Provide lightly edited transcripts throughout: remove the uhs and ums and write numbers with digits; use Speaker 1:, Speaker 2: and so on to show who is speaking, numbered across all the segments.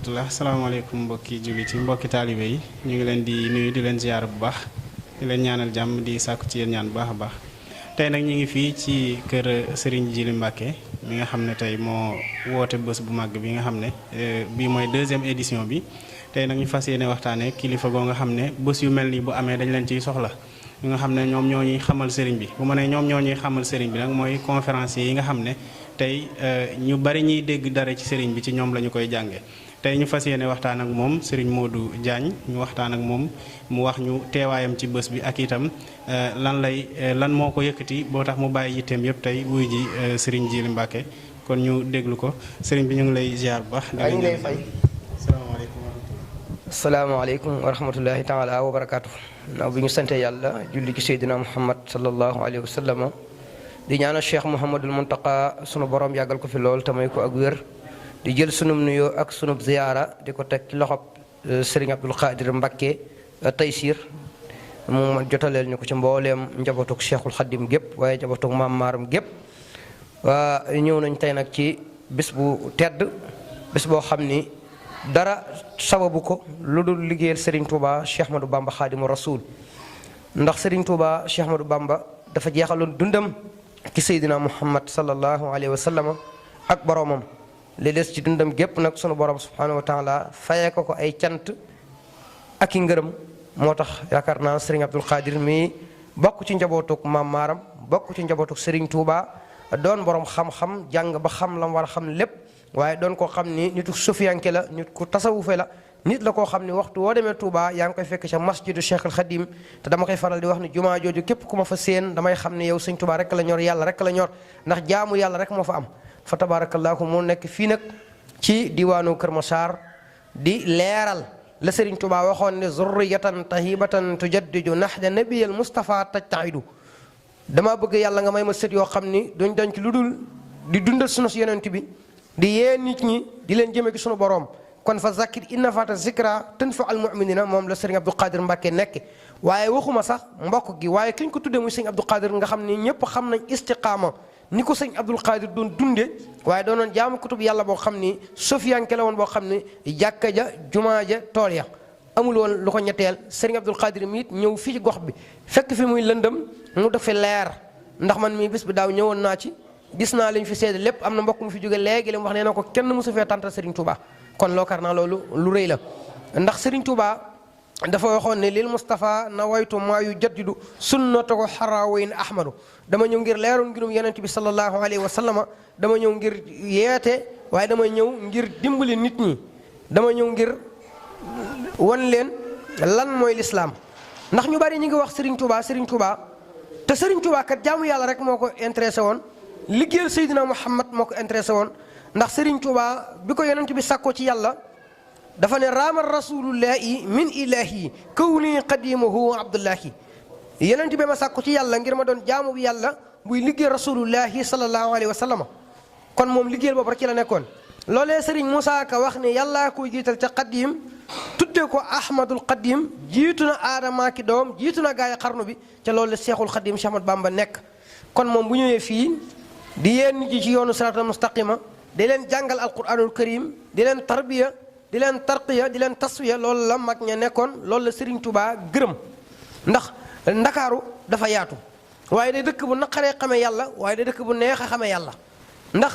Speaker 1: rahmatullah salaamaaleykum mbokki jullit yi mbokki taalibe yi ñu ngi leen di nuyu di leen ziyaar bu baax di leen ñaanal jàmm di sàkku ci yéen ñaan bu baax a baax tey nag ñu ngi fii ci kër Serigne Djily Mbacké mi nga xam ne tey moo woote bés bu màgg bi nga xam ne bii mooy 2e édition bi tey nag ñu fas yéene waxtaanee kilifa goo nga xam ne bés yu mel nii bu amee dañ leen ciy soxla ñu nga xam ne ñoom ñoo ñuy xamal Serigne bi bu ma nee ñoom ñoo ñuy xamal Serigne bi nag mooy conférencier yi nga xam ne tey ñu bari ñuy dégg dara ci Serigne bi ci ñoom la ñu koy jànge tey ñu fas yéene waxtaan ak moom Serigne Modou Diagne ñu waxtaan ak moom mu wax ñu teewaayam ci bés bi ak itam lan moo ko yëkkati boo tax mu bàyyi yitteem yëpp tey wuy ji Serigne Djily Mbacké kon ñu déglu ko Serigne bi ñu ngi lay ziar bu baax.
Speaker 2: ñu ngi lay fay. salaamaaleykum wa rahmatullahi taala wa barakaatu. naaw bi ñu sante yàlla julli ci Seydina Muhammad sallallahu alayhi wa sallam di ñaanal Cheikh Mouhamadul Muntaqa sunu borom yàggal ko fi lool te may ko ak wér. di jël sunub nuyoo ak sunub ziyaara di ko teg ci loxob Serigne Abdul Qadir Mbacké Taysir mu jotaleel ñu ko ci mbooleem njabootug Cheikhul Khadim gépp waaye njabootug Maam Maaram gépp waa ñëw nañ tey nag ci bés bu tedd bés boo xam ni dara sababu ko lu dul liggéeyal Serigne Touba Cheikh Ahmadou Bamba Khadimu Rasoul ndax Serigne Touba Cheikh Ahmadou Bamba dafa jeexaloon dundam ci Seydina Muhammad sallallahu alayhi wa sallam ak boromam. li des ci dundam gépp nag sunu borom subhanahu wa taala fayee ko ay cant ak i ngërëm moo tax yaakaar naa Serigne Abdul Qadir mi bokk ci njabootug Maam Maaram bokk ci njabootug Serigne Touba doon borom xam-xam jàng ba xam la mu war a xam lépp waaye doon koo xam ni nitu sufiyanke la nit ku tasawufe la nit la koo xam ni waxtu woo demee Touba yaa ngi koy fekk ca masjidu Cheikh al Khadim te dama koy faral di wax ni jumaa jooju képp ku ma fa séen damay xam ni yow Sëñ Touba rek la ñor yàlla rek la ñor ndax jaamu yàlla rek moo fa am. fa tabarakallahu moo nekk fii nag ci diwaanu Kër Massar di leeral la Serigne Touba waxoon ne zurriyatan tahibatan tujaddiju nahja nabiyal Mustafa tajtaidu dama bëgg yàlla nga may ma sët yoo xam ni duñ dañ ci lu dul di dundal sunu yonent bi di yee nit ñi di leen jëme ci sunu borom kon fa zakkir inna fata zikra tanfa al muminina moom la Serigne Abdou Qadir Mbacké nekk waaye waxuma sax mbokk gi waaye ki ñu ko tuddee muy Serigne Abdou Qadir nga xam ni ñëpp xam nañ istiqaama ni ko sëñ Abdul Qadir doon dunde waaye doonoon jaamu kutub yàlla boo xam ni sofiyanke la woon boo xam ni jàkka ja jumaa ja tool ya amul woon lu ko ñetteel sëriñ Abdul Qadir mi it ñëw fii ci gox bi fekk fi muy lëndëm mu dafa leer ndax man mii bis bi daaw ñëwoon naa ci gis naa liñ fi seede lépp am na mbokk mu fi jóge léegi li mu wax nee na ko kenn mosu fee tàntal Serigne Touba kon lookar naa loolu lu rëy la ndax Serigne Touba dafa waxoon ne lil Mustafa nawaytu maa yu jaddidu sunnatahu xarawayn ahmadu dama ñëw ngir leeroon ngirum yonent bi sallallahu alayhi wa sallama dama ñëw ngir yeete waaye dama ñëw ngir dimbali nit ñi dama ñëw ngir wan leen lan mooy lislaam ndax ñu bari ñu ngi wax Serigne Touba Serigne Touba te Serigne Touba kat jaamu yàlla rek moo ko intéressé woon liggéeyal Seydina Muhammad moo ko intéressé woon ndax Serigne Touba bi ko yonent bi sàkkoo ci yàlla dafa ne raama rasulullahi min ilahi kawni qadimuhu abdullahi yeneen bi ma sàkku ci yàlla ngir ma doon jaamu bi yàlla buy liggéey rasulullahi sallallahu alayhi wa sallam kon moom liggéeyal boobu rek ci la nekkoon loolee Serigne Moussa Ka wax ne yàllaa koy jiital ca qadim tuddee ko ahmadul qadim jiitu na aadama ki doom jiitu na gaay xarnu bi ca loolu la Seexul Qadim Cheikh Ahmad Bamba nekk kon moom bu ñëwee fii di yéen nit ñi ci yoonu siraatal mustaqima di leen jàngal alquranul karim di leen tarbiya di leen tarqiya di leen taswiya loolu la mag ña nekkoon loolu la Serigne Touba gërëm ndax ndakaaru dafa yaatu waaye day dëkk bu naqaree xamee yàlla waaye day dëkk bu neex a xamee yàlla ndax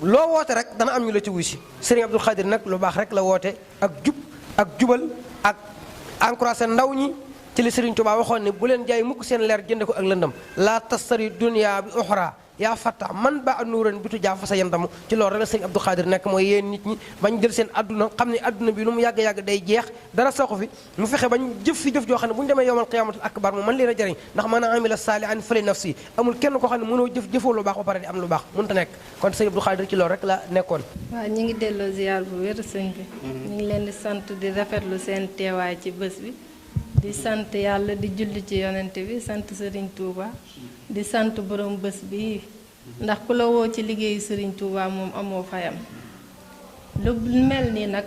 Speaker 2: loo woote rek dana am ñu la ci wuy si Serigne Abdul Qadir nag lu baax rek la woote ak jub ak jubal ak encouragé ndaw ñi ci li Serigne Touba waxoon ne bu leen jaay mukk seen leer jënde ko ak lëndam la tastari dunya bi uxra yaa fatta man ba nuuran bitu jaa fa sa yandamu ci loolu rek la Serigne Abdou Qadir nekk mooy yéen nit ñi bañ jël seen adduna xam ne adduna bi lu mu yàgg-yàgg day jeex dara soxu fi mu fexe bañ jëf fi jëf joo xam ne bu ñu demee yowmal qiyaamatul akbar mu mën leen a jëriñ ndax man a amila saalihan fali nafsi amul kenn koo xam ne mënoo jëfoo lu baax ba pare di am lu baax mënta nekk kon Serigne Abdou Qadir ci loolu rek la nekkoon.
Speaker 3: waaw ñu ngi delloo ziar bu wér sëñ bi ñu ngi leen di sant di rafetlu seen teewaay ci bés bi di sant yàlla di julli ci yonent bi sant Serigne Touba di sant borom bés bi ndax ku la woo ci liggéeyu Serigne Touba moom amoo fayam lu mel nii nag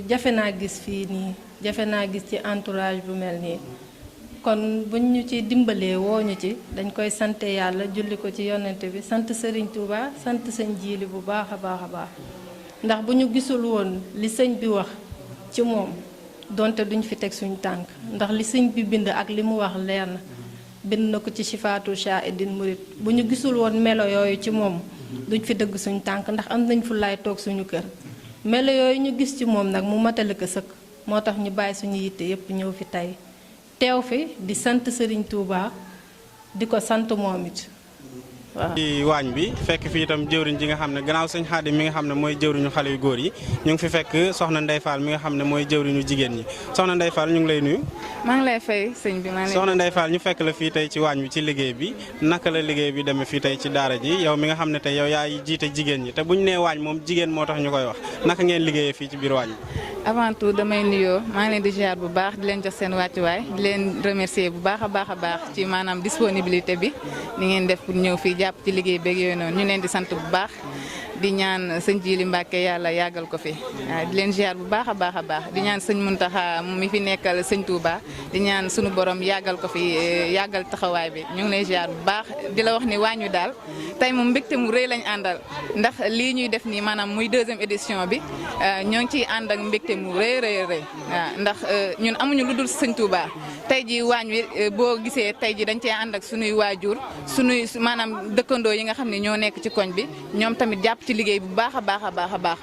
Speaker 3: jafe naa gis fii nii jafe naa gis ci entourage bu mel nii kon buñ ñu ci dimbalee woo ñu ci dañ koy sante yàlla julli ko ci yonent bi sant Serigne Touba sant sëñ Djily bu baax a baax a baax ndax bu ñu gisul woon li sëñ bi wax ci moom donte duñ fi teg suñu tànk ndax li sëñ bi bind ak li mu wax leer na bind na ko ci Sifaatu Chaahidil Murid bu ñu gisul woon melo yooyu ci moom duñ fi dëgg suñu tànk ndax am nañ fu laay toog suñu kër melo yooyu ñu gis ci moom nag mu matale ko sëkk moo tax ñu bàyyi suñu yitte yépp ñëw fi tey teew fi di sant Serigne Touba di ko sant moom it waaw.
Speaker 1: ci waañ bi fekk fii itam jëwriñ ji nga xam ne gannaaw sëñ Xaadim mi nga xam ne mooy jëwriñu xale yu góor yi ñu ngi fi fekk soxna Ndeye Fall mi nga xam ne mooy jëwriñu jigéen ñi soxna Ndeye Fall ñu ngi lay nuyu.
Speaker 4: maa ngi lay fay sëñ bi
Speaker 1: soxna Ndeye Fall ñu fekk la fii tey ci waañ bi ci liggéey bi naka la liggéey bi demee fii tey ci daara ji yow mi nga xam ne tey yow yaay jiite jigéen ñi te bu ñu nee waañ moom jigéen moo tax ñu koy wax naka ngeen liggéeyee fii ci biir waañ bi.
Speaker 4: avant tout damay nuyoo maa ngi leen di ziar bu baax di leen jox seen wàccuwaay di leen remercier bu baax a baax ci maanaam disponibilité bi ni ngeen def pour ñëw fii jàpp ci liggéey beeg yooyu noonu ñu leen di sant bu baax di ñaan sëñ Jili Mbàkke yàlla yàggal ko fi di leen ziar bu baax a baax di ñaan sëñ Muntaxa mi fi nekkal sëñ Touba di ñaan sunu borom yàggal ko fi yàggal taxawaay bi ñu ngi lay ziar bu baax di la wax ni waañu daal tey moom mbégte mu rëy lañ àndal ndax lii ñuy def nii maanaam muy 2e édition bi ñoo ngi ciy ànd ak mbégte mu rëy waaw ndax ñun amuñu lu dul sëñ Touba tey ji waañ wi boo gisee tey ji dañ cee ànd ak sunuy waajur sunuy maanaam dëkkandoo yi nga xam ne ñoo nekk ci koñ bi ñoom tamit jàpp ci liggéey bu baax a baax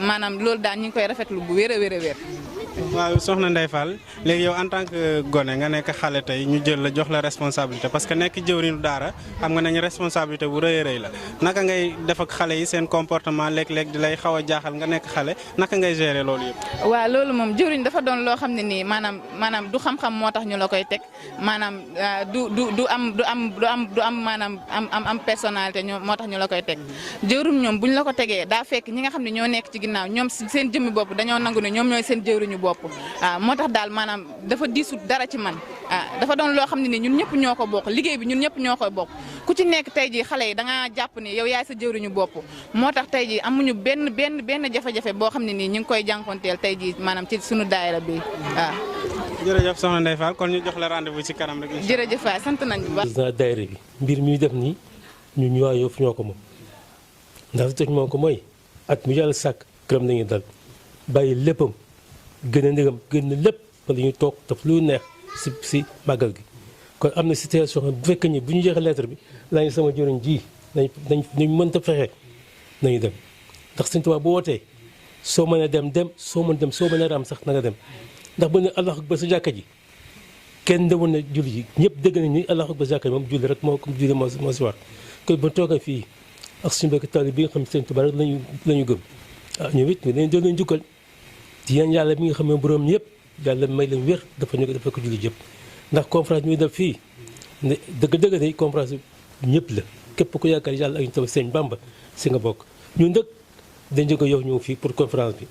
Speaker 4: maanaam loolu daal ñu ngi koy rafetlu bu wér a wér.
Speaker 1: waaw soxna Ndeye Fall léegi yow en tant que gone nga nekk xale tey ñu jël la jox la responsabilité parce que nekk jëwriñu daara xam nga nañu responsabilité bu rëy a rëy la naka ngay def ak xale yi seen comportement léeg-léeg di lay xaw a jaaxal nga nekk xale naka ngay gérer loolu yëpp.
Speaker 4: waaw loolu moom jëwriñ dafa doon loo xam ne nii maanaam du xam-xam moo tax ñu la koy teg maanaam du am maanaam am personnalité ñoom moo tax ñu la koy teg jëwriñ ñoom buñ la ko tegee daa fekk ñi nga xam ne ñoo nekk ci ginnaaw ñoom seen jëmmi bopp dañoo nangu ne ñoom ñooy seen jëwriñu bopp waaw moo tax daal maanaam dafa diisut dara ci man dafa doon loo xam ne ni ñun ñëpp ñoo ko bokk liggéey bi ñun ñëpp ñoo koy bokk ku ci nekk tey ji xale yi da nga jàpp ni yow yaay sa jëwriñu bopp moo tax tey ji amuñu benn jafe-jafe boo xam ne nii ñu ngi koy jànkonteel tey ji maanaam ci suñu daayira bi waaw.
Speaker 1: jërëjëf soxna Ndeye Fall kon ñu jox la rendez-vous ci kanam rek.
Speaker 4: jërëjëf waay sant nañ bu baax.
Speaker 5: président daayira bi mbir mi def nii ñun ñu waa Yoff ñoo ko moom ndax li tax moo ko mooy at mu yàlla sàkk këram nañu dal bàyyi léppam gën a ndegam gën na lépp wala ñu toog daf lu neex si màggal gi kon am na situation bu fekkee ni bu ñu jeexee lettre bi laa ñu sama jëriñ ji nañ mënta fexe nañu dem ndax Sëñ Tuubaa bu wootee soo mën a dem soo mën a raam sax na nga dem ndax bu ne Allahu akbar sa jàkka ji kenn demoon na julli ji ñëpp dégg nañ ni Allahu akbar sa jàkka ji moom julli rek moo si war kon bu toogee fii ak suñu mbokki taalibe bi nga xam ne Sëñ Tuubaa rek lañu gëm ñoom it dañ doon leen jukkal di ñaan yàlla mi nga xam ne borom ñëpp yàlla may leen wér dafa ko julli jëpp ndax conférence bi def fii ne dëgg-dëgg day conférence ñëpp la képp ku yaakaar yàlla ak ñu taw Sëñ Bamba si nga bokk ñun nag dañ jóge yow ñëw fii pour conférence bi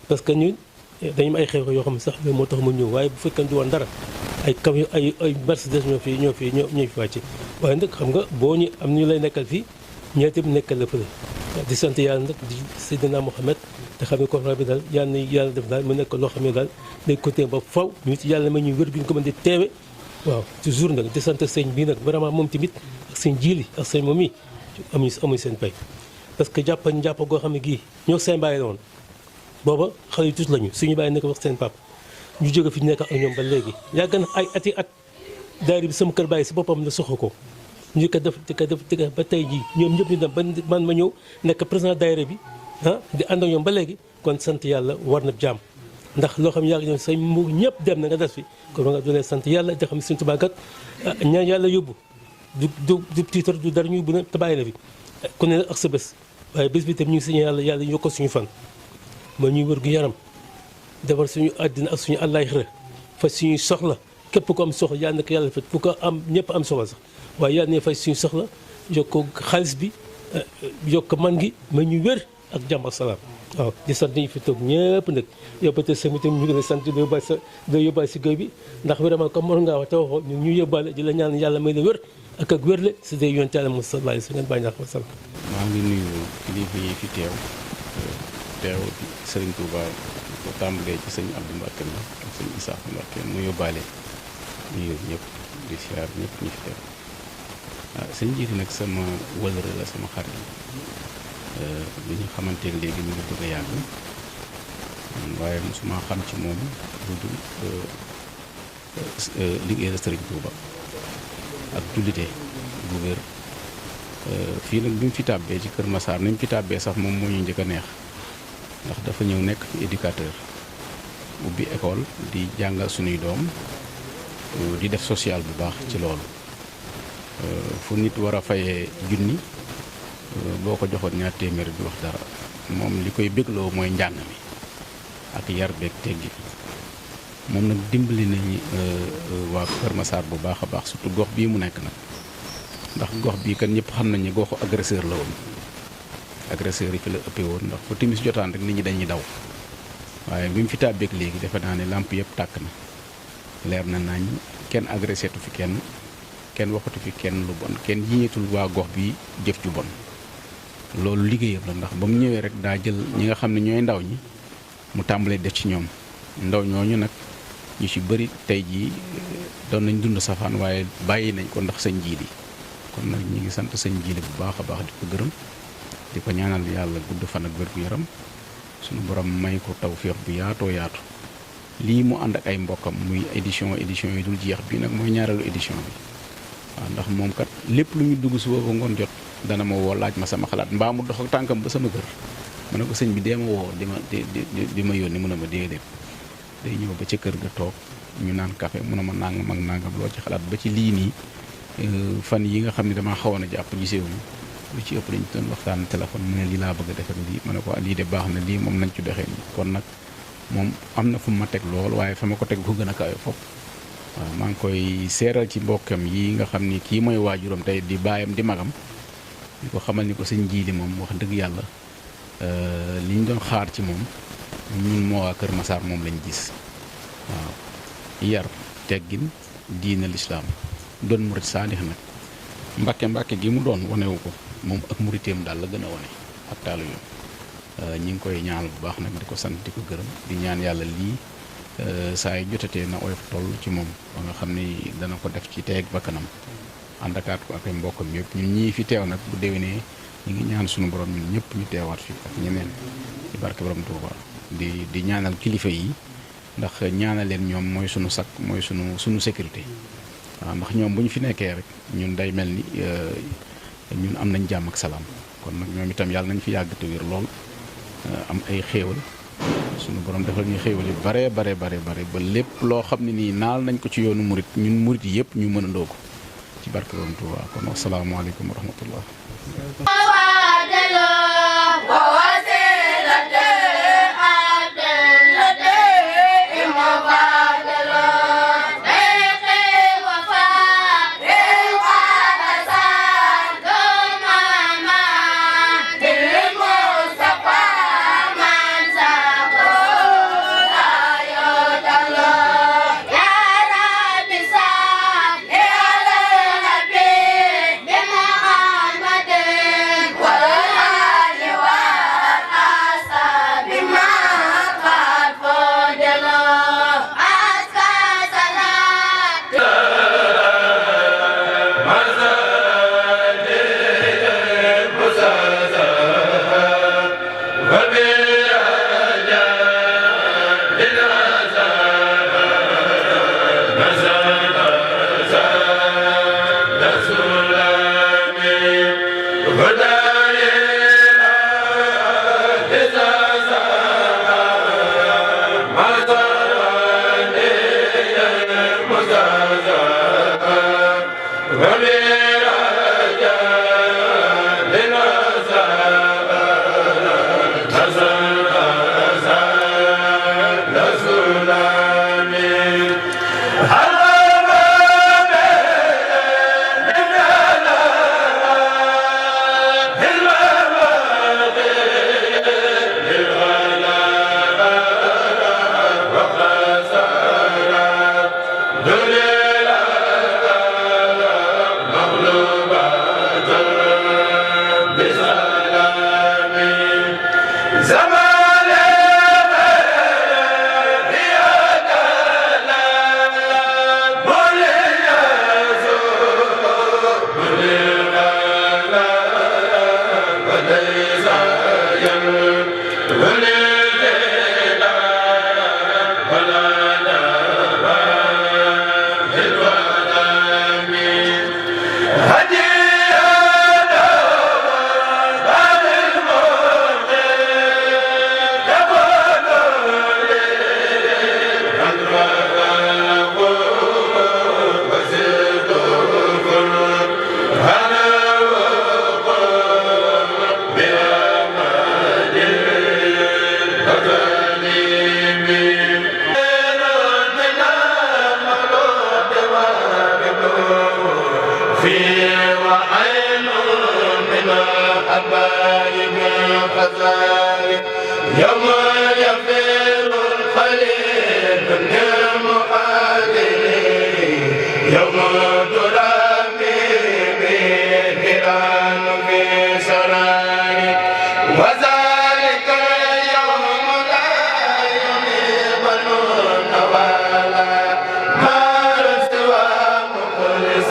Speaker 5: parce que ñun dañu am ay xew yoo xam ne sax moo tax mu ñëw waaye bu fekkee du woon dara ay camion ay Mercedes ñoo fi wàcce waaye nag xam nga boo ñu am ñu lay nekkal fii ñeenti mu nekkal la fële di sant yàlla nag di Seydina Mohamed te xam ne conférence bi daal yàlla def daal mu nekk loo xam ne daal day côté ba faw ñu ci yàlla ma ñuy wér bi ñu ko mën di teewe waaw toujours nag di sant sëñ bii nag vraiment moom tamit ak sëñ Jili ak sëñ moom yi amuñ seen pay parce que jàpp goo xam ne gii ñoo seen bàyyi la woon booba xale yu tuuti lañu suñu bàyyi nekk wax seen pap ñu jóge fi ñu nekk ak ñoom ba léegi yàgg na ay ati at daayira bi sama kër bàyyi si boppam la soxla ko ñu ko def ba tey jii ñoom ñëpp ñu dem ba man ma ñëw nekk président daayira bi di ànd ak ñoom ba léegi kon sant yàlla war na jaam ndax loo xam ne yàgg ñoom say mu ñëpp dem na nga des fi kon nga doole sant yàlla di xam ne Sëñ Tuubaa kat ñaan yàlla yóbbu du tiitar du dara ñu yóbbu na te bàyyi na fi ku ne ak sa bés waaye bés bi tam ñu ngi si yàlla yokkal suñu fan moo ñuy wër gu yaram defar suñu àddina ak suñu àllaaxira fa suñuy soxla képp ko am soxla yàlla na ko yàlla fet fu ko am ñëpp am soxla sax waaye yàlla ne fay suñu soxla yokk ko xaalis bi yokk man gi ma ñu wér ak jàmm ak salaam waaw di sant ñu fi toog ñëpp nag yow ba tey sami tam ñu ngi lay sant da yóbbaale si géej bi ndax vraiment comme mën ngaa wax te waxoo ñu yóbbaale di la ñaan yàlla may la wér ak wérle si day yonte yàlla Muhammad sallallahu alayhi wa sallam ngeen bàyyi naa ko salaam.
Speaker 6: maa ngi nuyu kilifa yi fi teew Serigne Touba ko tàmbalee ci sëñ Abdou Mbacke mi ak sëñ Issa Mbacke mu yóbbaale nuyu ñëpp di siyaar ñëpp ñu fi teew sëñ jiiti nag sama wëlëre la sama xarit bi ñu xamanteeg léegi mu ngi bëgg a yàgg waaye mosuma xam ci moom lu dul liggéey la Sëriñ Tuuba ak jullite bu wér. Fii nag bi mu fi tàbbee ci Kër Massar ni mu fi tàbbee sax moom moo ñu njëkk a neex ndax dafa ñëw nekk fi éducateur ubbi école di jàngal suñuy doom di def social bu baax ci loolu fu nit war a fayee junni boo ko joxoon ñaar téeméer bi wax dara moom li koy bégloo mooy njàng mi ak yar beeg teggi moom nag dimbali nañu waa Kër Massar bu baax a baax surtout gox bii mu nekk nag ndax gox bii kan ñëpp xam nañ ne goxu agresseur la woon agresseur yi fi la ëppee woon ndax fu timis jotaan rek nit ñi dañuy daw waaye bi mu fi tàbbeek léegi defe naa ne làmp yëpp tàkk na leer na nañ kenn agressé tu fi kenn waxatu fi kenn lu bon kenn jiñeetul waa gox bi jëf ju bon loolu liggéeyam la ndax ba mu ñëwee rek daa jël ñi nga xam ne ñooy ndaw ñi mu tàmbalee def ci ñoom ndaw ñooñu nag ñu ci bëri tey jii doon nañ dund safaan waaye bàyyi nañ ko ndax sëñ Jiili kon nag ñi ngi sant sëñ Jiili bu baax a baax di ko gërëm di ko ñaanal yàlla gudd fan ak wér gu yaram suñu borom may ko tawféex bu yaatoo yaatu lii mu ànd ak ay mbokkam muy édition yi dul jeex bii nag mooy ñaareelu édition bi waaw ndax moom kat lépp lu ñu dugg suba ba ngoon jot dana ma woo laaj ma sama xalaat mbaa mu dox ak tànkam ba sama kër ma ne ko sëñ bi dee ma woo di ma yónni mu ne ma déedéet day ñëw ba ca kër ga toog ñu naan café mu ne ma nangam ak nangam loo ci xalaat ba ci lii nii fan yi nga xam ne damaa xawoon a jàpp gisewuñu lu ci ëpp dañu doon waxtaan téléphone mu ne lii laa bëgg a defar lii ma ne ko lii de baax na lii moom nañ ci doxee nii kon nag moom am na fu ma teg lool waaye fa ma ko teg ko gën a kawe foofu waaw maa ngi koy seeral ci mbokkam yi nga xam ni kii mooy waajuram tey di baayam di magam di ko xamal ni ko sëñ Jiili moom wax dëgg yàlla li ñu doon xaar ci moom ñun moo waa Kër Massar moom lañ gis waaw yar teggin diina lislaam doon murit saadix nag mbàkke gi mu doon wanewu ko moom ak muriteem daal la gën a wane ak taalu yoon ñi ngi koy ñaanal bu baax nag di ko sant di ko gërëm di ñaan yàlla lii saa yu jotatee na oyof toll ci moom ba nga xam ni dana ko def ci teeg bakkanam àndakaat ko ak ay mbokkam yëpp ñun ñii fi teew nag bu déwénee ñu ngi ñaan suñu borom ñun ñëpp ñu teewaat fi ak ñeneen ci barke borom Tuuba di ñaanal kilifa yi ndax ñaanal leen ñoom mooy sunu sakk mooy sunu sécurité waaw ndax ñoom bu ñu fi nekkee rek ñun day mel ni ñun am nañ jàmm ak salaam kon nag ñoom itam yàlla nañ fi yàgg te wér lool am ay xéewal sunu borom defal ñu xéewal yu bare ba lépp loo xam ne nii naal nañ ko ci yoonu murit ñun murit yëpp ñu mën a ndoo ko ci barke borom Tuuba kon asalaamaaleykum wa rahmatullah
Speaker 7: Alayhi يوم يفر الخليل من المؤذن يوم ترامي بالهران في سراي وذلك يوم لا يميبنون ولا ما سوى مخلص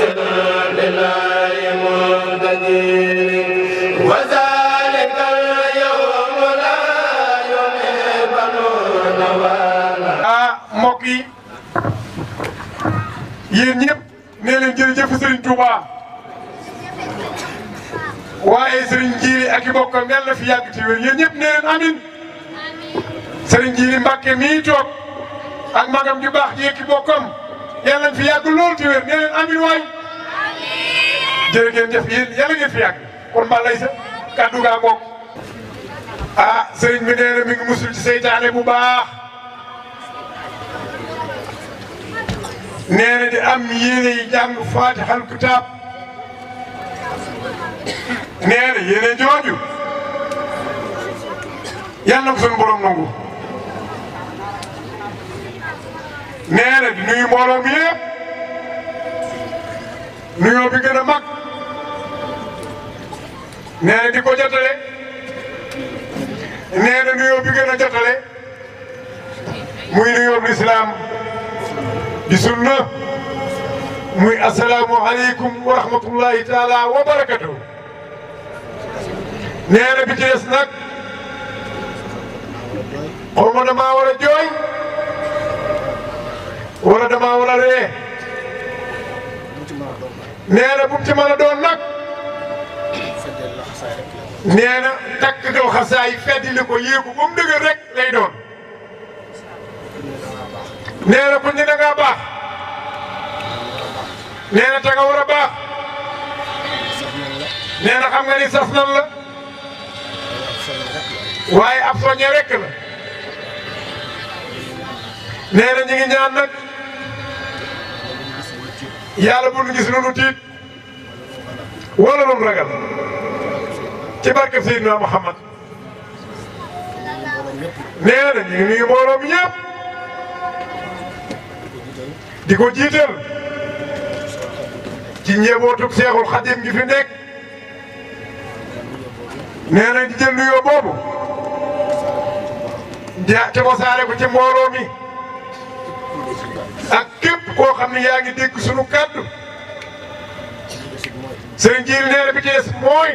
Speaker 7: لله مهتدين وذلك اليوم لا يميبنون ولا
Speaker 8: mbokk yi yéen ñëpp nee leen jërëjëf Serigne Touba waaye Serigne Djily ak i bokkam yàlla na fi yàgg ci wér yéen ñëpp nee leen amin Serigne Djily Mbacke mii toog ak magam ju baax ji ak i bokkam yàlla na fi yàgg lool ci wér nee leen amin waay jërë ngeen jëf yéen yàlla ngeen fi yàgg kon mbaa lay sa kàddu gaa ngoog Serigne bi nee na mi ngi musul ci seytaane bu baax. nee na di am yéene yi jàng Faatihal Kitaab nee na yéene jooju yal na ko sunu borom nangu nee na di nuyu mbooloo mi yëpp nuyoo bi gën a mag nee na di ko jotale nee na nuyoo bi gën a jotale muy nuyoo lislaam di sunna muy asalaamu aleykum wa rahmatullahi taala wa barakatuh nee na bi ci des nag xaw ma damaa war a jooy wala damaa war a ree nee na bu mu ci mën a doon nag nee na takk gal xasaay feddili ko yéegu ba mu dëgër rek lay doon nee na bu ñu da ngaa baax nee na te nga war a baax nee na xam nga ni sas nan la waaye ab soññe rek la nee na ñu ngi ñaan nag yàlla bu nu gis lu nu tiit wala lu nu ragal ci barke Seydina Muhammad nee na ñu ngi nuyu mbooloo mi ñëpp di ko jiital ci njabootu Seexul Xadim gi fi nekk nee na di jël nuyoo boobu te wasaare ko ci mbooloo mi ak képp koo xam ne yaa ngi dégg sunu kàddu Serigne Djily nee na bi ci des mooy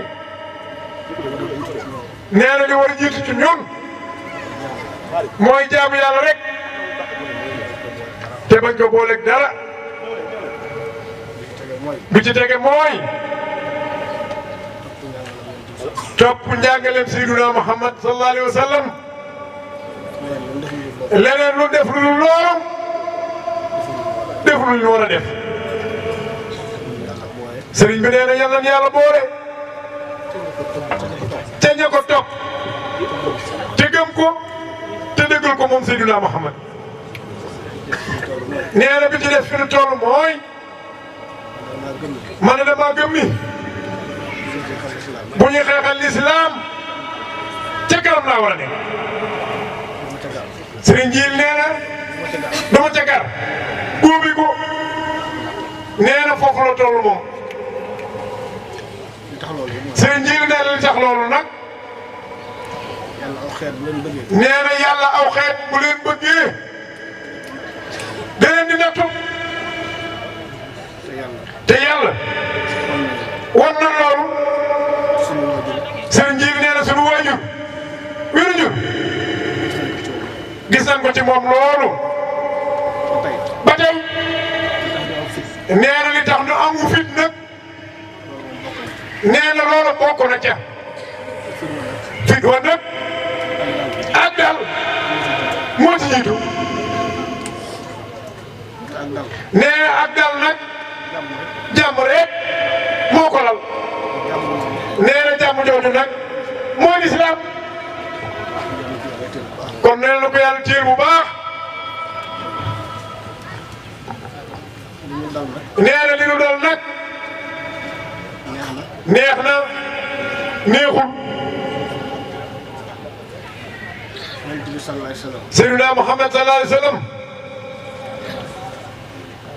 Speaker 8: nee na li war a jiitu ci ñun mooy jaamu yàlla rek te bañ ko booleeg dara bi ci tege mooy topp njàngaleem Seydina Muhammad sallallahu alayhi wa sallam leneen lu def lu loolu def lu ñu war a def sëriñ bi nee na yal na yàlla boole te ña ko topp te gëm ko te déggal ko moom Seydina Muhammad nee na bi ci def fi nu toll mooy man ne damaa gëm ni bu ñuy xeexal lislaam ca kanam laa war a nekk Serigne Djily nee na dama ca gar góobi ko nee na foofu la toll moom Serigne Djily nee na li tax loolu nag nee na yàlla aw xeet bu leen bëggee da leen di nattu te yàlla wan na loolu Serigne Djily nee na sunu waajur wéruñu gis nañ ko ci moom loolu ba tey nee na li tax ñu amu fit nag nee na loolu bokk na ca fit wa nag ak dal moo ci jiitu nee na ak dal nag jàmm rek moo ko lal nee na jàmm jooju nag moo lislaam kon nee na ko yàlla téel bu baax nee na li nu dal nag neex na neexul Seydina Muhammad sallallahu alayhi wa sallam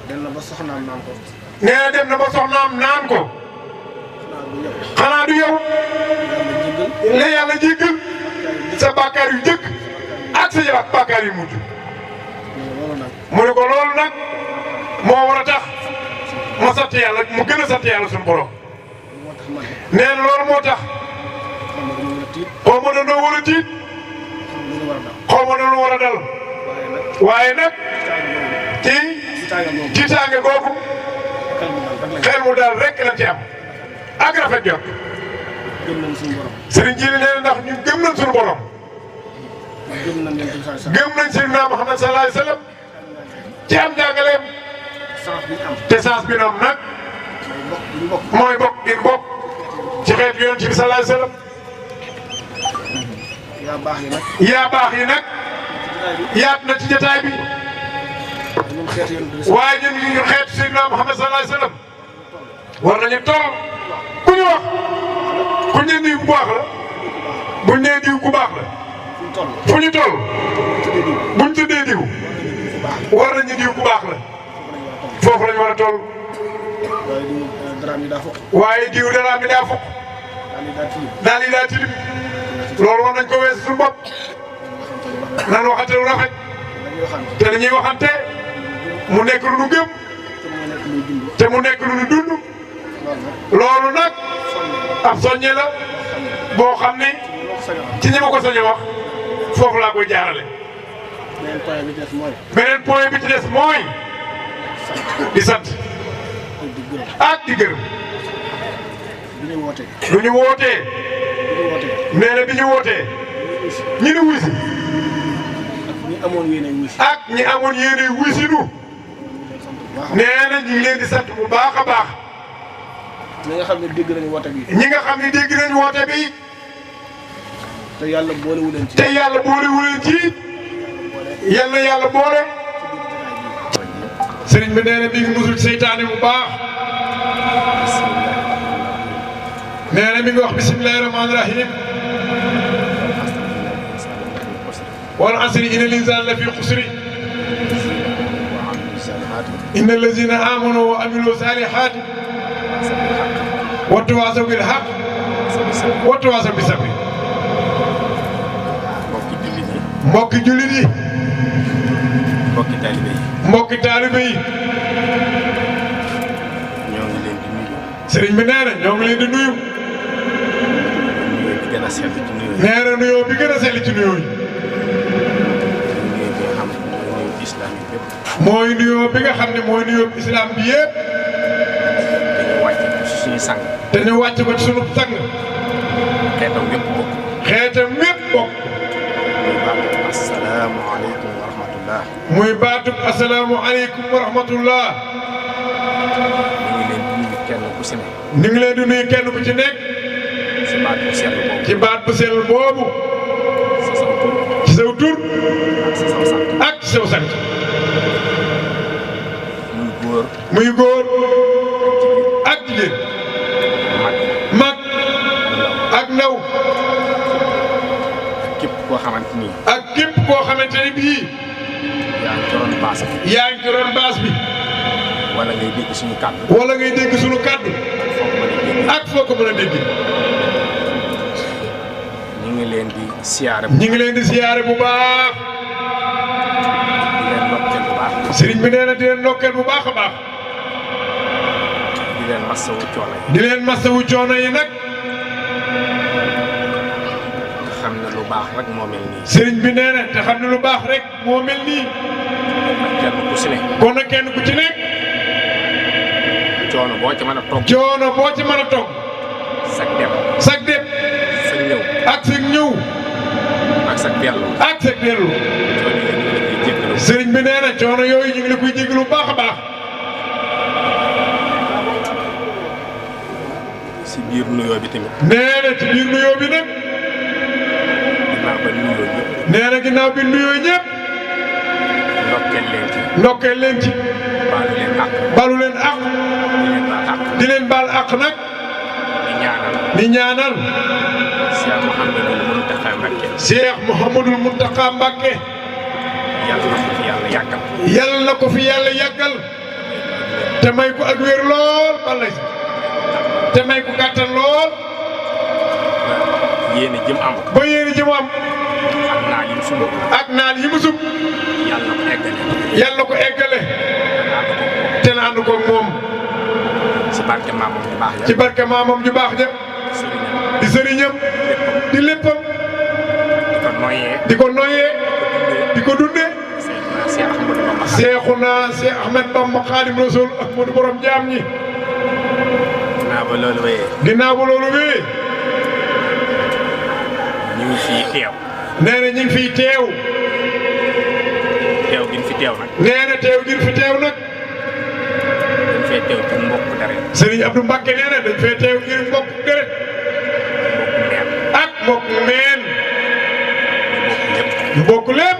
Speaker 9: dem na ba soxnaam naan ko.
Speaker 8: nee na dem na ba soxnaam naan ko xanaa du yow ne yàlla jéggal sa bàkkaar yu jëkk ak sa yaat bàkkaar yu mujj mu ne ko loolu nag moo war a tax ma sant yàlla mu gën a sant yàlla suñu borom nee na loolu moo tax xaw ma dañoo war a tiit xaw ma dañoo war a dal waaye nag ci tànge googu xel mu daal rek lañ ci am ak rafet jot sëriñ ji nee na ndax ñun gëm nañ suñu borom gëm nañ Seydina Muhammad sallallahu alayhi wa sallam ci am jàngaleem te sens bi noonu nag mooy bokk di bokk ci xeet yonent bi sallallahu alayhi wa sallam yaa baax yi nag yaat na ci jotaay bi waaye ñun xeetu Seydina Muhammad sallallahu alayhi wa sallam war nañu toll ku ñu wax ku ñu diw ku baax la buñ nee diw ku baax la fu ñu toll buñ tuddee diw war nañu diw ku baax la foofu lañu war a toll waaye diw dara mi daa fukk daal yi daa tilim loolu war nañ ko weesu suñu bopp nan waxante lu rafet te dañuy waxante mu nekk lu nu gëm te mu nekk lu nu dund loolu nag ab soññe la boo xam ne ci ñi ma ko sañ a wax foofu laa koy jaarale. beneen point bi ci des mooy di sant ak di gërëm. lu ñu wootee nee na bi ñu wootee ñi ni wuy si ak ñi amoon yéene wuy si nu nee na ñu ngi leen di sant bu baax a baax.
Speaker 9: ñi nga xam ne dégg nañu woote bi.
Speaker 8: ñi nga xam ne dégg nañu woote bi.
Speaker 9: te yàlla boolewu leen ci.
Speaker 8: te yàlla boolewu leen ci. yal na yàlla boole. sëriñ bi nee na mi ngi musul seytaane bu baax. nee na mi ngi wax bisimilahi rahmaani rahim. wal asri inna l-insaana la fi xusri. inna allazina amanu wa amilu salihaati watawaasaw bil haqq watawaasaw bis sabr. mbokki jullit yi.
Speaker 9: mbokki taalibe yi.
Speaker 8: mbokki taalibe yi.
Speaker 9: ñoo ngi leen di nuyu.
Speaker 8: sëriñ bi nee na ñoo ngi leen di nuyu.
Speaker 9: nuyoo bi gën a sell ci nuyoo yi.
Speaker 8: nee na nuyoo bi gën a sell ci nuyoo yi. mooy nuyoo bi nga xam ne mooy nuyoo islam bi yëpp.
Speaker 9: dañu wàcc ko ci suñu sang.
Speaker 8: te ñu wàcc ko ci suñu sang.
Speaker 9: xeetam yëpp bokk.
Speaker 8: xeetam yëpp bokk.
Speaker 9: muy baatub
Speaker 8: asalaamualeykum wa rahmatullah.
Speaker 9: ñu ngi leen di nuyu kenn ku ci nekk.
Speaker 8: ñu ngi leen di nuyu kenn ku ci nekk.
Speaker 9: ci baat bu sell boobu.
Speaker 8: ci baat bu sell boobu. ci saw tur. ak ci saw sant. muy góor ak jigéen. mag ak ndaw.
Speaker 9: képp koo xamante ni.
Speaker 8: ak képp koo xamante ni bii.
Speaker 9: yaa ngi ci ron baas bi.
Speaker 8: yaa ngi ci ron baas bi.
Speaker 9: wala ngay dégg suñu kàddu.
Speaker 8: wala ngay dégg suñu kàddu. ak foo ko mën a dégg.
Speaker 9: ñu ngi leen di siyaare.
Speaker 8: ñu ngi leen di siyaare bu baax.
Speaker 9: di leen ndokkeel bu baax.
Speaker 8: sëriñ bi nee na di leen ndokkeel bu baax a baax.
Speaker 9: di leen masawu coono yi.
Speaker 8: di leen masawu coono yi nag.
Speaker 9: nga xam ne lu baax rek moo mel nii.
Speaker 8: sëriñ bi nee na te xam ne lu baax rek moo mel nii.
Speaker 9: kenn ku ci nekk.
Speaker 8: kon nag kenn ku ci nekk.
Speaker 9: coono boo ci mën a togg.
Speaker 8: coono boo ci mën a togg. sag dem ak sag ñëw ak sag dellu sëriñ bi nee na coono yooyu ñu ngi la koy jégalu bu baax a baax.
Speaker 9: ci biir nuyoo bi tamit.
Speaker 8: nee na ci biir nuyoo bi nag. nee na ginnaaw bi nuyoo ñëpp. ndokkeel leen ci. balu leen àq. di leen baal àq nag. di ñaanal. Cheikh Mouhamadul Mountakha Mbacké. yàlla na ko fi yàlla yàggal. te may ko ak wér lool balay te may ko kàttan lool.
Speaker 9: yéene jëm am.
Speaker 8: ba yéene jëm am.
Speaker 9: ak naal yi mu sumb.
Speaker 8: yàlla na ko eggale. te na ànd ko moom.
Speaker 9: ci barke maamam ju baax ja.
Speaker 8: ci barke maamam ju baax ja. di sëriñam. di léppam. di ko noyyee. di ko dundee. Seexuna Seex Ahmed Bamba Xaadim Rasul Ahmadu borom jaam ñi.
Speaker 9: ginnaaw ba loolu wéyee.
Speaker 8: ginnaaw ba loolu wéyee.
Speaker 9: ñu ngi fii teew.
Speaker 8: nee na ñu ngi fii teew.
Speaker 9: teew gi ñu fi teew nag.
Speaker 8: nee na teew gi ñu fi teew nag.
Speaker 9: dañ fee teew ci mbokk deret.
Speaker 8: Serigne Abdou Mbacké nee na dañ fee teew ngir mbokk deret. ak mbokk meen. ñu bokk lépp.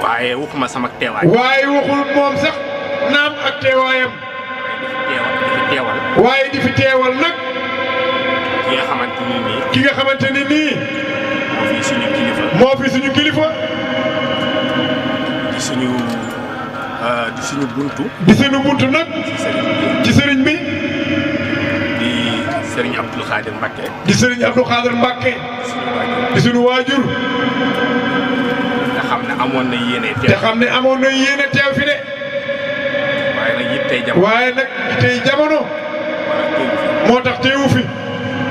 Speaker 9: waaye waxuma sama teewaay.
Speaker 8: waaye waxul moom sax naam ak teewaayam. waaye di fi teewal nag.
Speaker 9: ki nga xamante ni nii.
Speaker 8: ki nga xamante ni nii.
Speaker 9: moo fi suñu kilifa.
Speaker 8: moo fi suñu kilifa.
Speaker 9: di suñu buntu.
Speaker 8: di suñu buntu nag. ci sëriñ bi.
Speaker 9: di sëriñ Abdou Khadir Mbacké.
Speaker 8: di sëriñ Abdou Khadir Mbacké. di suñu waajur.
Speaker 9: nga xam ne amoon na yéene teew.
Speaker 8: te xam ne amoon na yéene teew fi de.
Speaker 9: waaye nag yittey jamono.
Speaker 8: waaye nag yittey jamono. moo tax teewu fi.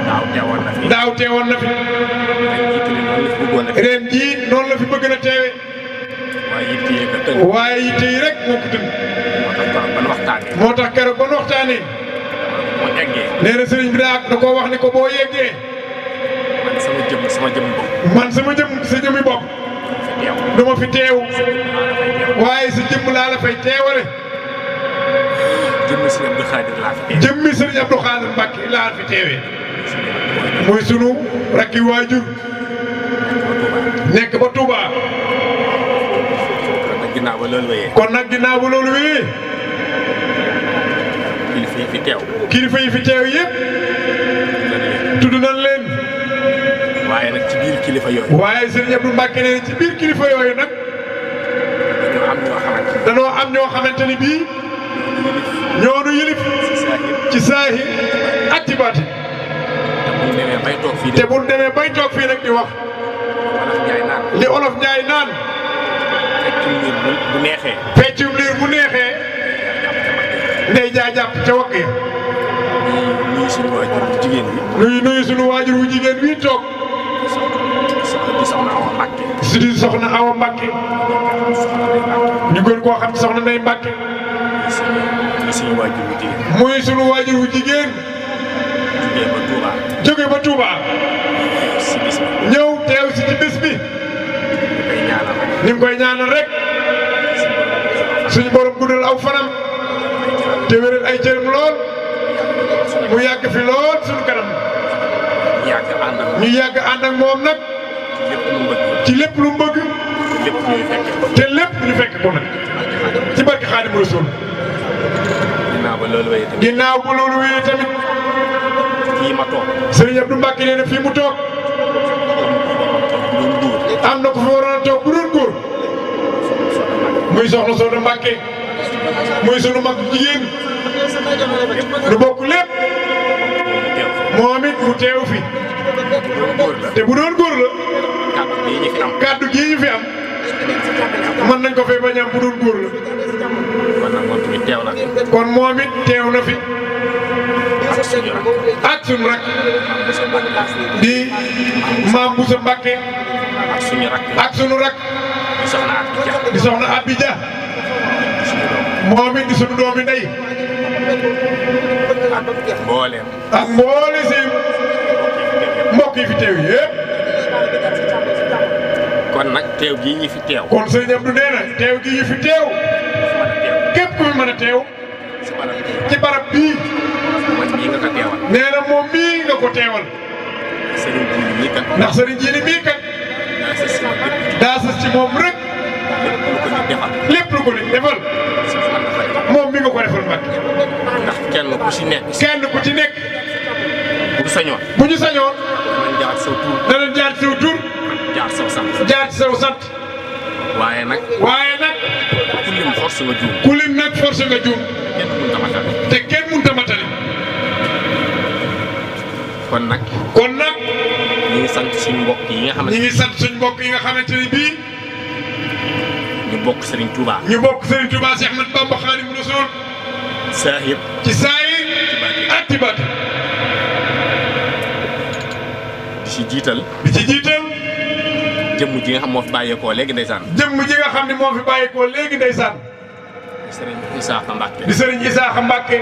Speaker 9: daaw teewoon na fi.
Speaker 8: daaw teewoon na fi. ren jii noonu la fi bëgg na teewe. waaye yitte yi rek moo ko tënk. moo tax keroog ban waxtaanee. nee na sëriñ bi da koo wax ni ko boo yeggee. man sama jëm sa jëmmi bopp. du ma fi teew. waaye sa jëmm laa la fay teewale.
Speaker 9: jëmmi sëriñ Abdou Khadir laa fi teewee.
Speaker 8: jëmmi sëriñ Abdou Khadir Mbacké laa fi teewee. muy sunu rakki waajur. nekk ba Touba.
Speaker 9: ginnaaw ba loolu wéyee.
Speaker 8: kon nag ginnaaw ba loolu wéyee.
Speaker 9: kilifa yi fi teew.
Speaker 8: kilifa yi fi teew yëpp. tudd nañ leen.
Speaker 9: waaye nag ci biir kilifa yooyu.
Speaker 8: waaye sëriñ Abdou Mbacké nee ci biir kilifa yooyu nag. danoo am ñoo xamante ni bii. ñoonu yilif. ci saahir ak ci baatin. te bu ñu demee bay toog fii nag di wax. li olof Njaay naan.
Speaker 9: bu neexee.
Speaker 8: feccum liir bu neexee. ndey jaa jàpp ca wakk ya.
Speaker 9: nuyu suñu waajur wu jigéen wi.
Speaker 8: nuyu suñu waajur wu jigéen wi toog.
Speaker 9: di soxna Awa Mbacké.
Speaker 8: di soxna Awa Mbacké. ñu gën koo xam soxna Ndey Mbacké.
Speaker 9: muy suñu waajur wu jigéen.
Speaker 8: muy suñu waajur wu jigéen.
Speaker 9: jógee ba Touba.
Speaker 8: jóge ba Touba.
Speaker 9: si bis bi.
Speaker 8: ñëw teew si ci bis bi. ni mu koy ñaanal rek. suñu borom guddal aw fanam. te wéral ay cëram lool. mu yàgg fi lool suñu kanam. ñu yàgg ànd ak moom nag. ci lépp lu mu bëgg. te lépp ñu fekk ko nag. ci barke Xaadimu Rasuul. ginnaaw ba loolu wéyee tamit.
Speaker 9: fii ma toog.
Speaker 8: Sëriñ Abdou Mbacké nee na fii mu toog. am na ko fi waroon a toog bu doon góor. muy soxna Soda Mbacké. muy sunu mag jigéen. nu bokk lépp. moom it mu teew fi. te bu doon góor la. kàddu gii ñu fi am. mën nañ ko fee bañ am bu doon góor la. kon moom it teew na fi. ak sunu rak. di maam Boussa Mbacké. ak sunu rak. di soxna Abidja. moom it di sunu doomi ndey.
Speaker 9: mbooleem
Speaker 8: ak mboole si mbokk yi fi teew yëpp.
Speaker 9: kon nag teew gii ñi fi teew.
Speaker 8: kon sëñ Abdou nee na teew gi ñu fi teew. képp ku fi mën a teew. ci barab bii.
Speaker 9: man mii nga ko teewal.
Speaker 8: nee na moom mii nga ko teewal.
Speaker 9: sëriñ Jiili mii kat.
Speaker 8: ndax sëriñ Jiili mii kat. daa sës ci moom rek. lépp lu ko nit defal. moom mi nga ko defal Mbàkke.
Speaker 9: ndax kenn ku ci nekk.
Speaker 8: kenn ku ci nekk.
Speaker 9: bu sañoon.
Speaker 8: bu ñu sañoon.
Speaker 9: danañ jaar saw tur.
Speaker 8: danañ jaar saw tur.
Speaker 9: jaar saw sant.
Speaker 8: jaar saw sant.
Speaker 9: waaye nag.
Speaker 8: waaye nag.
Speaker 9: ku lim force nga juum.
Speaker 8: ku lim nag force nga juum.
Speaker 9: kenn mënut a matale.
Speaker 8: te kenn mënut a matale.
Speaker 9: kon nag.
Speaker 8: kon nag.
Speaker 9: ñu ngi sant suñu mbokk yi nga xamante
Speaker 8: ñu ngi sant suñu mbokk yi nga xamante ni bii.
Speaker 9: ñu bokk Serigne Touba.
Speaker 8: ñu bokk Serigne Touba Cheikh Ahmadou Bamba Khadimu Rasul.
Speaker 9: saahir.
Speaker 8: ci saahir ak ci baatin.
Speaker 9: di ci jiital.
Speaker 8: di ci jiital.
Speaker 9: jëmm ji nga xam moo fi bàyyeekoo léegi ndeysaan.
Speaker 8: jëmm ji nga xam ne moo fi bàyyeekoo léegi ndeysaan.
Speaker 9: di Serigne Isaaxa Mbacke.
Speaker 8: di Serigne Isaaxa Mbacke.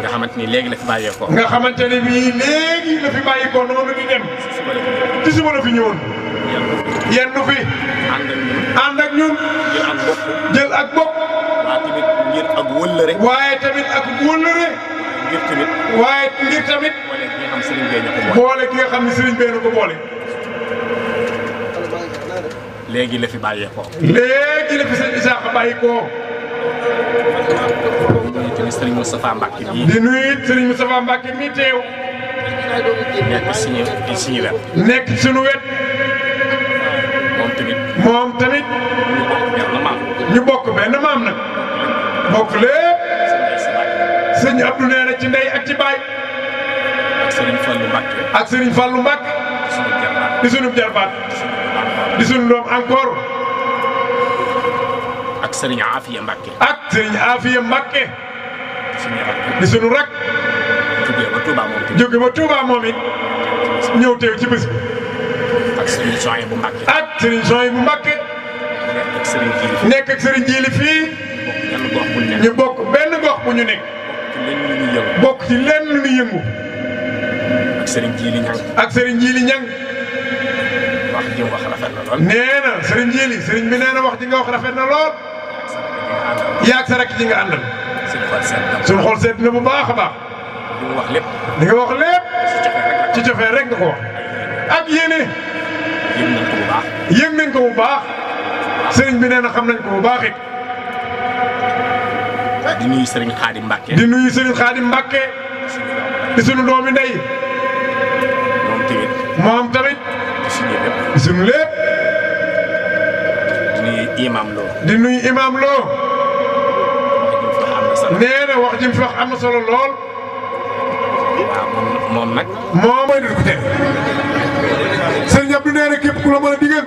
Speaker 9: nga xamante ni léegi la fi bàyyeekoo.
Speaker 8: nga xamante ne bii léegi la fi bàyyeekoo noonu di dem. ci suba la fi ñëwoon. yenn fi. ànd ak ñun. jël ak bokk.
Speaker 9: waaye tamit ngir ak wëllëre.
Speaker 8: waaye tamit ak wëllëre.
Speaker 9: ngir tamit.
Speaker 8: waaye ngir tamit. boole ki nga xam ne sëriñ bee na ko boole.
Speaker 9: léegi la fi bàyyeekoo.
Speaker 8: léegi la fi sëriñ Isaaxa bàyyeekoo.
Speaker 9: di nuyu tamit sëriñ Moustapha Mbacke bii.
Speaker 8: di nuyu sëriñ Moustapha Mbacke mii teew.
Speaker 9: nekk suñu wet.
Speaker 8: nekk suñu wet. moom tamit. ñu bokk benn maam nag. bokk lépp. sëñ Abdou nee na ci ndey ak ci baay.
Speaker 9: ak Serigne Fallou Mbacke.
Speaker 8: ak Serigne Fallou Mbacke. di sunu jarbaat. di sunu doom encore.
Speaker 9: ak Serigne Afia Mbacke.
Speaker 8: ak Serigne Afia Mbacke. di sunu rak.
Speaker 9: jóge ba Touba moom tamit.
Speaker 8: jóge ba Touba moom it. ñëw teew ci bés bi.
Speaker 9: ak Serigne Soye bu Mbacke.
Speaker 8: ak Serigne Soye bu Mbacke.
Speaker 9: nekk ak Serigne Jiili.
Speaker 8: nekk ak Serigne Jiili fii. ñu bokk benn gox bu ñu nekk. bokk ci lenn lu ñu yëngu.
Speaker 9: ak Serigne Jiili Ñang.
Speaker 8: ak Serigne Jiili Ñang.
Speaker 9: wax ji wax rafet na lool.
Speaker 8: nee na Serigne Jiili Serigne bi nee na wax ji nga wax rafet na lool. yaag sa rakk ji nga àndal. suñu xol seet na bu baax a baax.
Speaker 9: li nga wax lépp.
Speaker 8: li nga wax lépp. ci cofee rek nga ko wax. ak yéene.
Speaker 9: yëg nañ ko bu baax.
Speaker 8: yëg nañ ko bu baax. Serigne bi nee na xam nañ ko bu baax it.
Speaker 9: di nuyu Serigne Khadim Mbacke.
Speaker 8: di nuyu Serigne Khadim Mbacke. di sunu doomi ndey. moom tamit. di sunu lépp.
Speaker 9: di nuyu Imam Lo.
Speaker 8: di nuyu Imam Lo. nee na wax ji mu fi wax am na solo lool.
Speaker 9: waaw moom nag.
Speaker 8: moo may dul ko teg. Serigne Abdou nee na képp ku la mën a digal.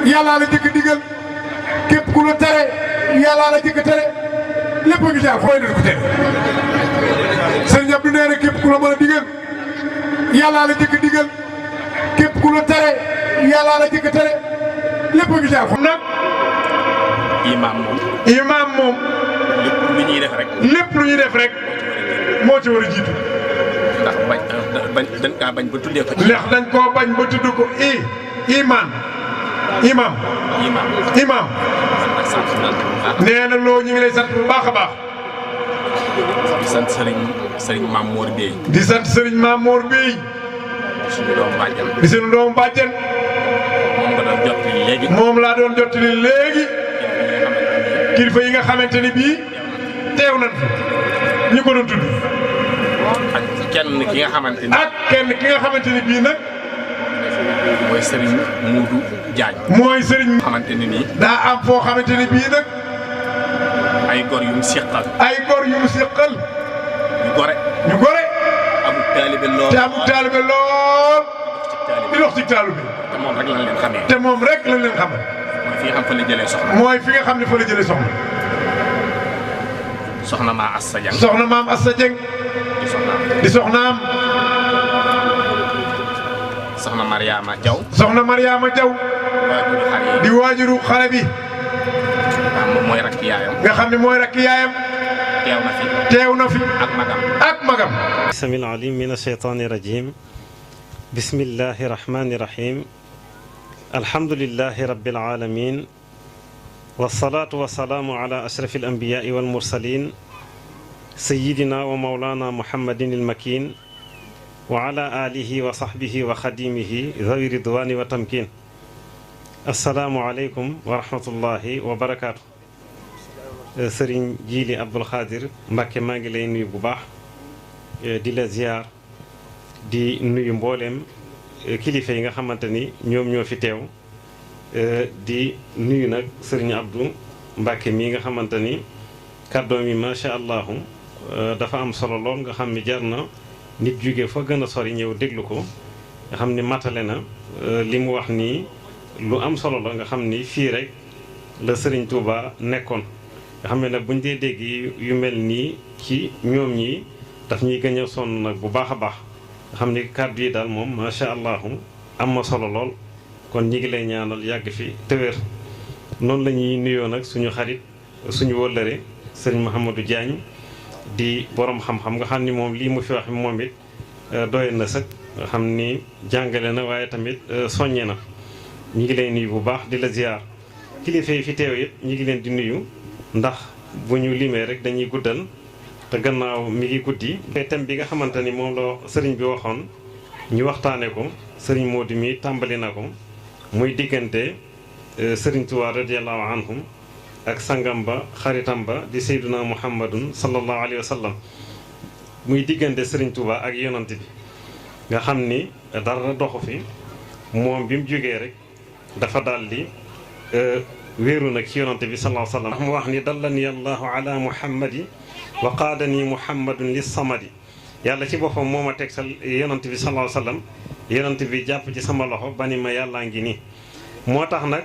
Speaker 8: yàllaa la jëkk digal. képp ku la tere. yàllaa la jëkk tere. lépp ngi jaar fooy dul ko teg. Serigne Abdou nee na képp ku la mën a digal. yàllaa la jëkk digal. képp ku la tere. yàllaa la jëkk tere. lépp ngi jaar foofu nag.
Speaker 9: Imam moom.
Speaker 8: Imam moom.
Speaker 9: lépp lu ñuy def rek.
Speaker 8: lépp lu ñuy def rek. moo ci war a jiitu.
Speaker 9: ndax dañ kaa bañ ba tuddee ko.
Speaker 8: ndax dañ koo bañ ba tudd ko imam. nee na loo ñu ngi lay sant bu baax a baax.
Speaker 9: di sant Serigne Mamour Bey.
Speaker 8: di sant Serigne Mamour Bey.
Speaker 9: di suñu doomu bàjjen.
Speaker 8: di suñu doomu bàjjen.
Speaker 9: moom nga doon jottali léegi.
Speaker 8: moom laa doon jottali léegi. kilifa yi nga xamante ni bii teew nañ fi ñu ko doon tudd.
Speaker 9: ak kenn ki nga xamante ni.
Speaker 8: ak kenn ki nga xamante ni bii nag.
Speaker 9: mooy Serigne Moudou Diagne.
Speaker 8: mooy Serigne.
Speaker 9: xamante ni nii.
Speaker 8: daa am foo xamante ni bii nag.
Speaker 9: ay gor yu mu seqal.
Speaker 8: ay gor yu mu seqal.
Speaker 9: ñu gore.
Speaker 8: ñu gore.
Speaker 9: amul taalibe lool.
Speaker 8: te amul taalibe lool. di dox ci taalibe.
Speaker 9: te moom rek lañ leen xamee.
Speaker 8: te moom rek lañ leen xamee.
Speaker 9: mooy fi nga xam fa la jëlee soxna.
Speaker 8: mooy fi nga xam ne fa la jëlee soxna.
Speaker 9: soxna maa Assa Dieng.
Speaker 8: soxna maam Assa Dieng.
Speaker 9: di soxnaam.
Speaker 8: di soxnaam.
Speaker 9: soxna Mariama Diaw.
Speaker 8: soxna Mariama Diaw.
Speaker 9: waajuru xale yi.
Speaker 8: di waajuru xale bi.
Speaker 9: moom mooy rakk yaayam.
Speaker 8: nga xam ne mooy rakk yaayam. teew na fi. ak magam.
Speaker 10: samil alim min asheytaani rajim. bismillahi rahmani rahim. alhamdulillahi rabbil alamin. wasalaatu wasalaamu ala ashrafi al anbiyaai wal mursalin. sayidina wa maulana muhammadin il makin. wa ala alihi wa sahbihi wa xadimihi zawi ridwani wa tamkin. asalaamu aleykum wa rahmatullahi wa barakaatu. sëriñ Jili Abdul Xaadir Mbàkke maa ngi lay nuyu bu baax di la ziar di nuyu mbooleem kilifa yi nga xamante ni ñoom ñoo fi teew di nuyu nag sëriñ Abdou Mbàkke mii nga xamante ni kàddoom yi macha allahu dafa am solo lool nga xam ni jar na nit jóge fa gën a sori ñëw déglu ko nga xam ni matale na li mu wax nii lu am solo la nga xam ni fii rek la sëriñ Touba nekkoon nga xam ne nag buñ dee dégg yu mel nii ci ñoom ñi daf ñuy gën a sonn nag bu baax a baax nga xam ni kàddu yi daal moom macha allahu am na solo lool kon ñi ngi lay ñaanal yàgg fi te wér noonu la ñuy nuyoo nag suñu xarit suñu wëllëre sëriñ Mouhamadou Diagne di borom xam-xam nga xam ni moom lii mu fi wax moom it doy na sëkk nga xam ni jàngale na waaye tamit soññe na ñi ngi lay nuyu bu baax di la ziar kilifa yi fi teew it ñi ngi leen di nuyu ndax bu ñu limee rek dañuy guddal te gannaaw mi ngi guddi. thème bi nga xamante ni moom la sëriñ bi waxoon ñu waxtaane ko sëriñ Modou mi tàmbali na ko muy diggante sëriñ Tuubaa radiyallahu anhum ak sangam ba xaritam ba di sayduna muhammadun sallallahu alayhi wa sallam muy diggante sëriñ Tuubaa ak yonant bi nga xam ni dara doxu fi moom bi mu jógee rek dafa daldi wéeru nag ci yonante bi sallallahu alayhi wa sallam mu wax ni dallani allahu ala muhammadi wa qaadani muhammadun lis samadi yàlla ci boppam moo ma teg sa yonante bi sallallahu alayhi wa sallam yonante bi jàpp ci sama loxo ba ni ma yàllaa ngi nii moo tax nag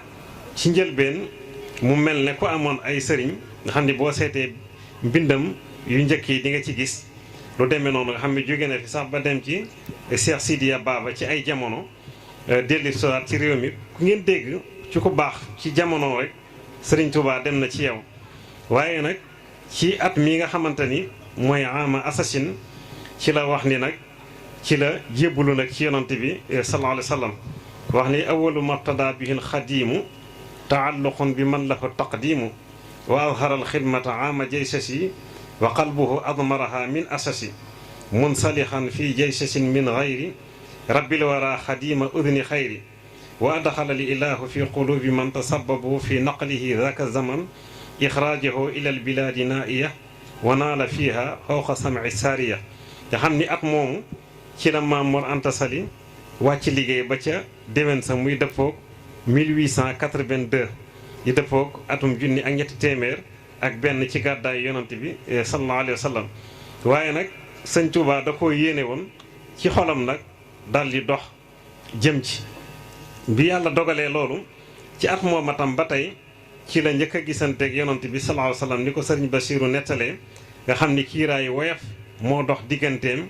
Speaker 10: ci njëlbeen mu mel ne ku amoon ay sëriñ nga xam ne boo seetee mbindam yu njëkk yi di nga ci gis lu demee noonu nga xam ne jóge na fi sax ba dem ci Cheikh Sidiya Baba ci ay jamono delli sowaat ci réew mi ku ngeen dégg ci ku baax ci jamono rek Serigne Touba dem na ci yow waaye nag ci at mi nga xamante ni mooy ama assasine ci la wax ni nag ci la jébbalu nag ci yonante bi sallallahu alayhi wa sallam wax ni awalu mabtada bihi alxadimu taalluqun bi man lahu taqdimu wa adhara alxidmata ama jaysasi wa qalbuhu admaraha min asasi munsalixan fi jaysasin min gayri rabbil wara xadima udni xayri wa adxala li ilahu fi qulubi man tasababu fi naqlihi daka zaman ixraajahu ila albilaadi naiya wa naala fiha xawqa samci saariya nga xam ni at moomu ci la Maam Mor Anta Sali wàcc liggéey ba ca déwén sa muy dëppoog 1882 di dëppoog atum junni ak ñetti téeméer ak benn ci gàddaay yonant bi sallallahu alayhi wa sallam waaye nag sëñ Tuubaa da koo yéene woon ci xolam nag dal di dox jëm ci bi yàlla dogalee loolu ci at mooma tam ba tey ci la njëkk a gisanteeg yonant bi sallallahu alayhi wa sallam ni ko sëriñ Basiiru nettalee nga xam ni kiiraay woyof moo dox digganteem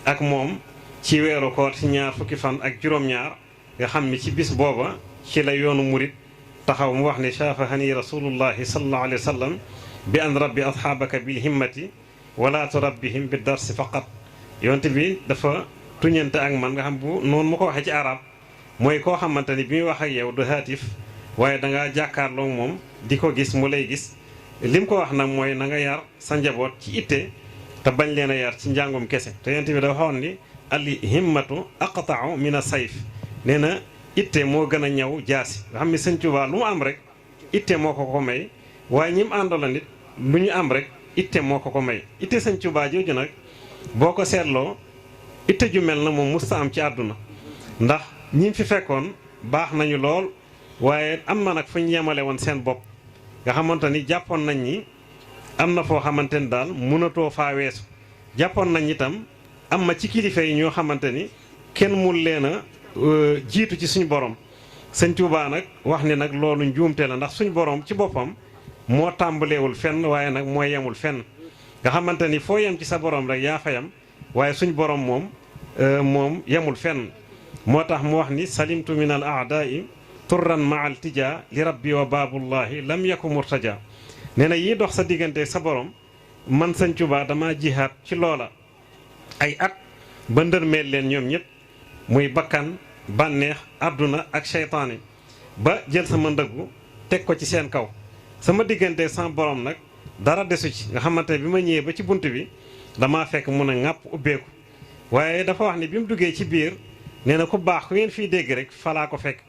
Speaker 10: ak moom ci weeru koor ci ñaar fukki fan ak juróom-ñaar nga xam ni ci bis booba ci la yoonu murit taxaw mu wax ne shaafahani rasulullahi sallallahu alayhi wa sallam bi an rabbi asxaabaka bil himmati wala turabbihim bi darsi faqat yonent bi dafa tuñante ak man nga xam bu noonu mu ko waxee ci arab mooy koo xamante ni bi muy wax ak yow du haatif waaye dangaa jàkkaarloo moom di ko gis mu lay gis lim ko wax nag mooy na nga yar sa njaboot ci itte te bañ leen a yar ci njàngum kese te yonent bi dafa waxoon ni ali himmatu aqta'u min as-sayf nee na itte moo gën a ñaw jaasi nga xam ne sëñ Tuubaa lu mu am rek itte moo ko ko may waaye ñi mu àndala nit lu ñu am rek itte moo ko ko may itte sëñ Tuubaa jooju nag boo ko seetloo itte ju mel na moom musta am ci àdduna ndax ñi fi fekkoon baax nañu lool waaye am na nag fu ñu yemale woon seen bopp nga xamante ni jàppoon nañ ni am na foo xamante ni daal mënatoo faa weesu jàppoon nañ itam am na ci kilifa yi ñoo xamante ni kenn mun leen a jiitu ci suñu borom sëñ Tuubaa nag wax ni nag loolu njuumte la ndax suñu borom ci boppam moo tàmbaleewul fenn waaye nag moo yemul fenn nga xamante ni foo yem ci sa borom rek yaa fa yem waaye suñu borom moom yemul fenn moo tax mu wax ni salimtu min al aadai turran maal tija li rabbi wa baabullahi lam yaku murtaja nee na yii dox sa diggante sa borom man Sëñ Tuubaa dama jihaat ci loola ay at ba ndërmeel leen ñoom ñëpp muy bakkan bànneex àdduna ak seytaane ba jël sama ndëggu teg ko ci seen kaw sama diggante sama borom nag dara desu ci nga xamante bi ma ñëwee ba ci bunt bi damaa fekk mun a ŋàpp ubbeeku waaye dafa wax ni bi mu duggee ci biir nee na ku baax ku ngeen fiy dégg rek falaa ko fekk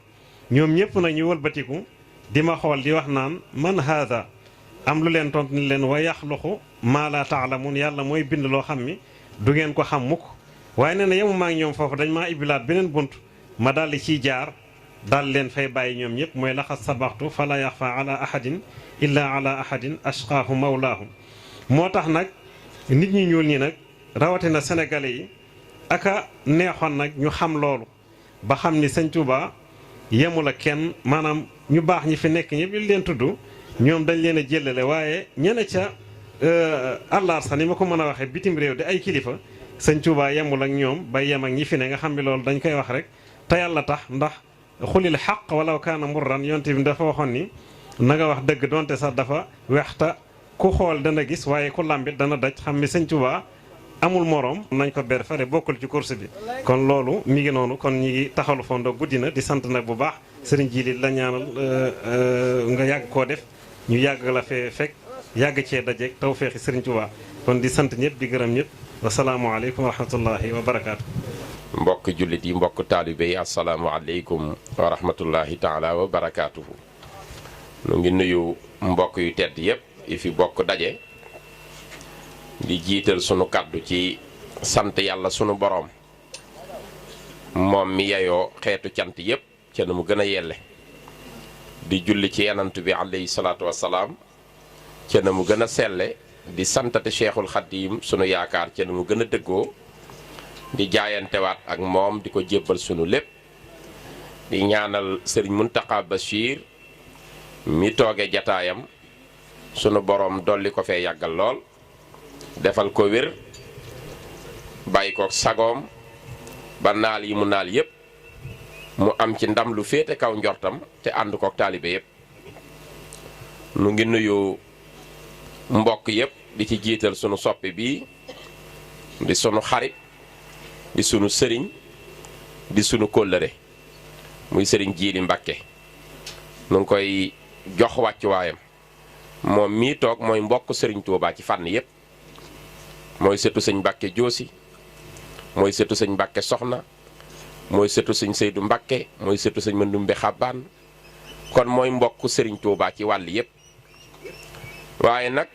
Speaker 10: ñoom ñëpp nag ñu wëlbatiku di ma xool di wax naan man haada am lu leen tontu ni leen wa yaxluqu maa laa taalamun yàlla mooy bind loo xam ni du ngeen ko xam mukk waaye nee na yemu maa ngi ñoom foofu dañ maa ibbilaat beneen bunt ma daal di ciy jaar daal leen fay bàyyi ñoom ñëpp mooy laxas sabaxtu fala yaxfa ala ahadin illa ala ahadin ashqaahu mawlaahu moo tax nag nit ñi ñuul ñi nag rawatina sénégalais yi aka neexoon nag ñu xam loolu ba xam ni Sëñ Tuubaa yemul ak kenn maanaam ñu baax ñi fi nekk ñëpp leen tudd ñoom dañ leen a jëlale waaye ñene ca àllaar sa ni ma ko mën a waxee bitim réew di ay kilifa Sëñ Tuubaa yemul ak ñoom ba yem ak ñi fi ne nga xam ni loolu dañ koy wax rek te yàlla tax ndax xulil xaq walaw kaana murran yonte bi dafa waxoon ni na nga wax dëgg donte sax dafa wexta ku xool dana gis waaye ku lambit dana daj xam ni Sëñ Tuubaa amul moroom nañ ko ber fare bokkul ci course bi kon loolu mi ngi noonu kon ñi ngi taxalu fondo guddi na di sant nag bu baax sëriñ Jili la ñaanal nga yàgg koo def ñu yàgg la fee fekk yàgg cee dajeeg taw feexi sëriñ Tuubaa kon di sant ñëpp di gërëm ñëpp wasalaamualeykum wa rahmatullahi wa barakaatu.
Speaker 11: mbokk jullit yi mbokk taalibe yi asalaamualeykum wa rahmatullahi taala wa barakaatuhu. nu ngi nuyu mbokk yu tedd yëpp yi fi bokk daje. di jiital sunu kàddu ci sant yàlla sunu boroom moom mi yeyoo xeetu cant yépp ca na mu gën a yelle di julli ci yenant bi alayhi salaatu wassalaam ca na mu gën a selle di santate cheikhul xadim sunu yaakaar ca na mu gën a dëggoo di jaayantewaat ak moom di ko jébbal sunu lépp di ñaanal sëriñ Muntaqa Bachir mi tooge jataayam sunu boroom dolli ko fee yàggal lool defal ko wér bàyyi ko sagoom ba naal yi mu naal yépp mu am ci ndam lu féete kaw njortam te ànd kook taalibe yépp nu ngi nuyu mbokk yépp di ci jiital sunu soppi bii di sunu xarit di sunu sëriñ di sunu kóllëre muy sëriñ Jiili Mbàkke nu ngi koy jox wàccuwaayam moom mii toog mooy mbokk sëriñ Tuubaa ci fànn yépp mooy sëtu sëñ Mbàkke Joosi mooy sëtu sëñ Mbàkke Soxna mooy sëtu sëñ Seydu Mbàkke mooy sëtu sëñ Mandumbe Xabbaan kon mooy mbokk sëriñ Tuubaa ci wàll yépp waaye nag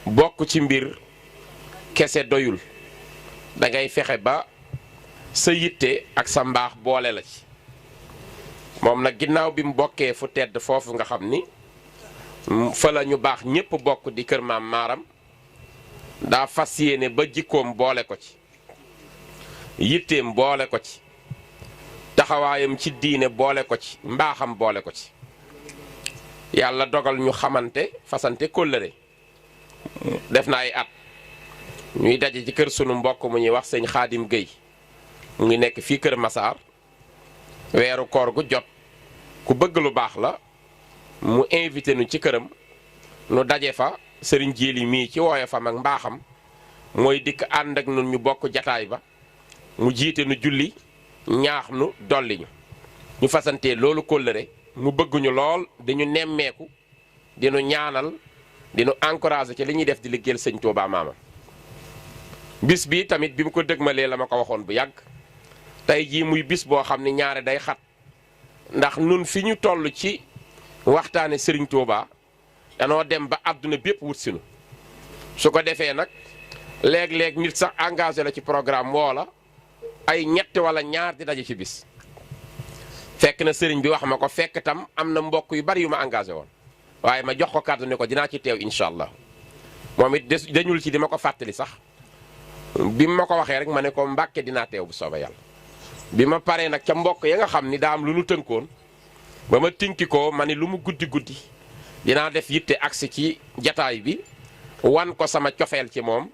Speaker 11: bokk ci mbir kese doyul dangay fexe ba sa yitte ak sa mbaax boole la ci moom nag ginnaaw bi mu bokkee fu tedd foofu nga xam ni fa la ñu baax ñépp bokk di kër maam maaram daa fas yéene ba jikkoom boole ko ci yitteem boole ko ci taxawaayam ci diine boole ko ci mbaaxam boole ko ci yàlla dogal ñu xamante fasante kóllëre def na ay at ñuy daje ci kër sunu mbokk mu ñuy wax sëñ Xaadim Géy mu ngi nekk fii kër Masaar weeru koor gu jot ku bëgg lu baax la mu invité nu ci këram nu daje fa sëriñ Jiili mii ci wooye fam ak mbaaxam mooy dikk ànd ak nun ñu bokk jataay ba mu jiite nu julli ñaax nu dolli ñu ñu fasantee loolu kóllëre mu bëgguñu lool di ñu nemmeeku di nu ñaanal di nu encouragé ci li ñuy def di liggéeyal sëñ Tuubaa maamam bis bi tamit bi mu ko dëgmalee la ma ko waxoon bu yàgg tey jii muy bis boo xam ne ñaare day xat ndax nun fi ñu toll ci waxtaane sëriñ Tuubaa danoo dem ba àdduna bépp wut sinu su ko defee nag léeg-léeg nit sax engagé la ci programme woo la ay ñett wala ñaar di daje ci bis fekk na sëriñ bi wax ma ko fekk tam am na mbokk yu bari yu ma engagé woon waaye ma jox ko kàddu ne ko dinaa ci teew incha allah moom it dañul ci di ma ko fàttali sax bi ma ko waxee rek ma ne ko Mbàkke dinaa teew bu soobee yàlla bi ma paree nag ca mbokk ya nga xam ni daa am lu nu tënkoon ba ma tinki ko ma ne lu mu guddi guddi dinaa def yitte agsi ci jataay bi wan ko sama cofeel ci moom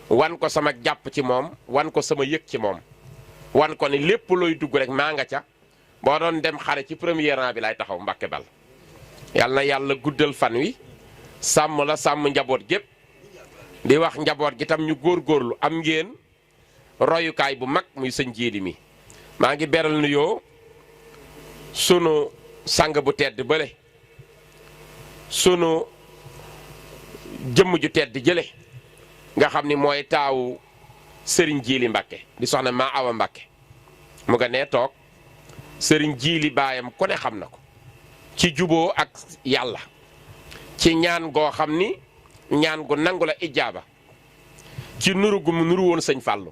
Speaker 11: wan ko sama jàpp ci moom wan ko sama yëg ci moom wan ko ne lépp looy dugg rek maa nga ca boo doon dem xare ci premier rang bi lay taxaw Mbàkke Bal yàlla na yàlla guddal fan wi sàmm la sàmm njaboot gépp di wax njaboot gi tam ñu góorgóorlu am ngeen royukaay bu mag muy sëñ Jiili mi maa ngi beral nuyoo sunu sang bu tedd bële sunu jëmm ju tedd jële nga xam ni mooy taawu sëriñ Jiili Mbàkke di soxna maa Awa Mbàkke mu nga nee toog sëriñ Jiili baayam ku ne xam na ko ci juboo ak yàlla ci ñaan goo xam ni ñaan gu nangu la ijaaba ci nuru gu mu nuru woon sëñ Fàllu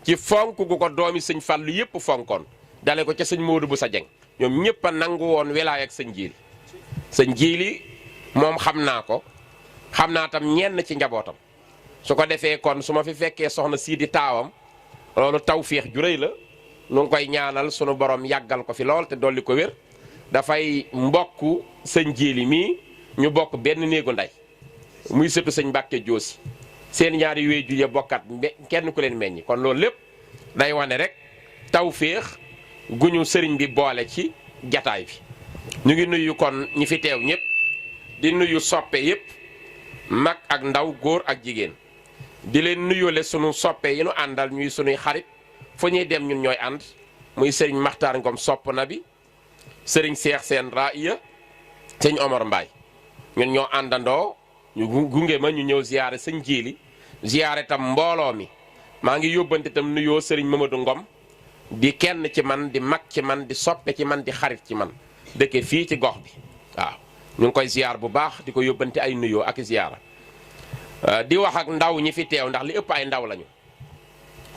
Speaker 11: ci fonk gu ko doomi sëñ Fàllu yépp fonkoon dale ko ca sëñ Moodu bu sa jeng ñoom ñépp a nangu woon wilaay ak sëñ Jiili sëñ Jiili moom xam naa ko xam naa tam ñenn ci njabootam su ko defee kon su ma fi fekkee soxna sii di taawam loolu tawféex ju rëy la nu ngi koy ñaanal sunu borom yàggal ko fi lool te dolli ko wér dafay mbokk sëñ Jiili mii ñu bokk benn néegu ndey muy sëtu sëñ Mbàkke Joosi seen ñaari wéy ju bokkat kenn ku leen meññi kon loolu lépp day wane rek tawféex gu ñu sëriñ bi boole ci jataay bi ñu ngi nuyu kon ñi fi teew ñëpp di nuyu soppe yëpp mag ak ndaw góor ak jigéen di leen nuyule sunu soppe yi nu àndal ñuy sunuy xarit fu ñuy dem ñun ñooy ànd muy sëriñ Maxtaar Ngom sopp na bi sëriñ Seex Seen Raaya sëñ Omar Mbaay ñun ñoo àndandoo ñu gunge ma ñu ñëw ziyaare sëñ Jiili ziyaare tam mbooloo mi maa ngi yóbbante tam nuyoo sëriñ Mamadou Ngom di kenn ci man di mag ci man di soppe ci man di xarit ci man dëkke fii ci gox bi waaw ñu ngi koy ziyaar bu baax di ko yóbbante ay nuyoo ak ziyaara di wax ak ndaw ñi fi teew ndax li ëpp ay ndaw lañu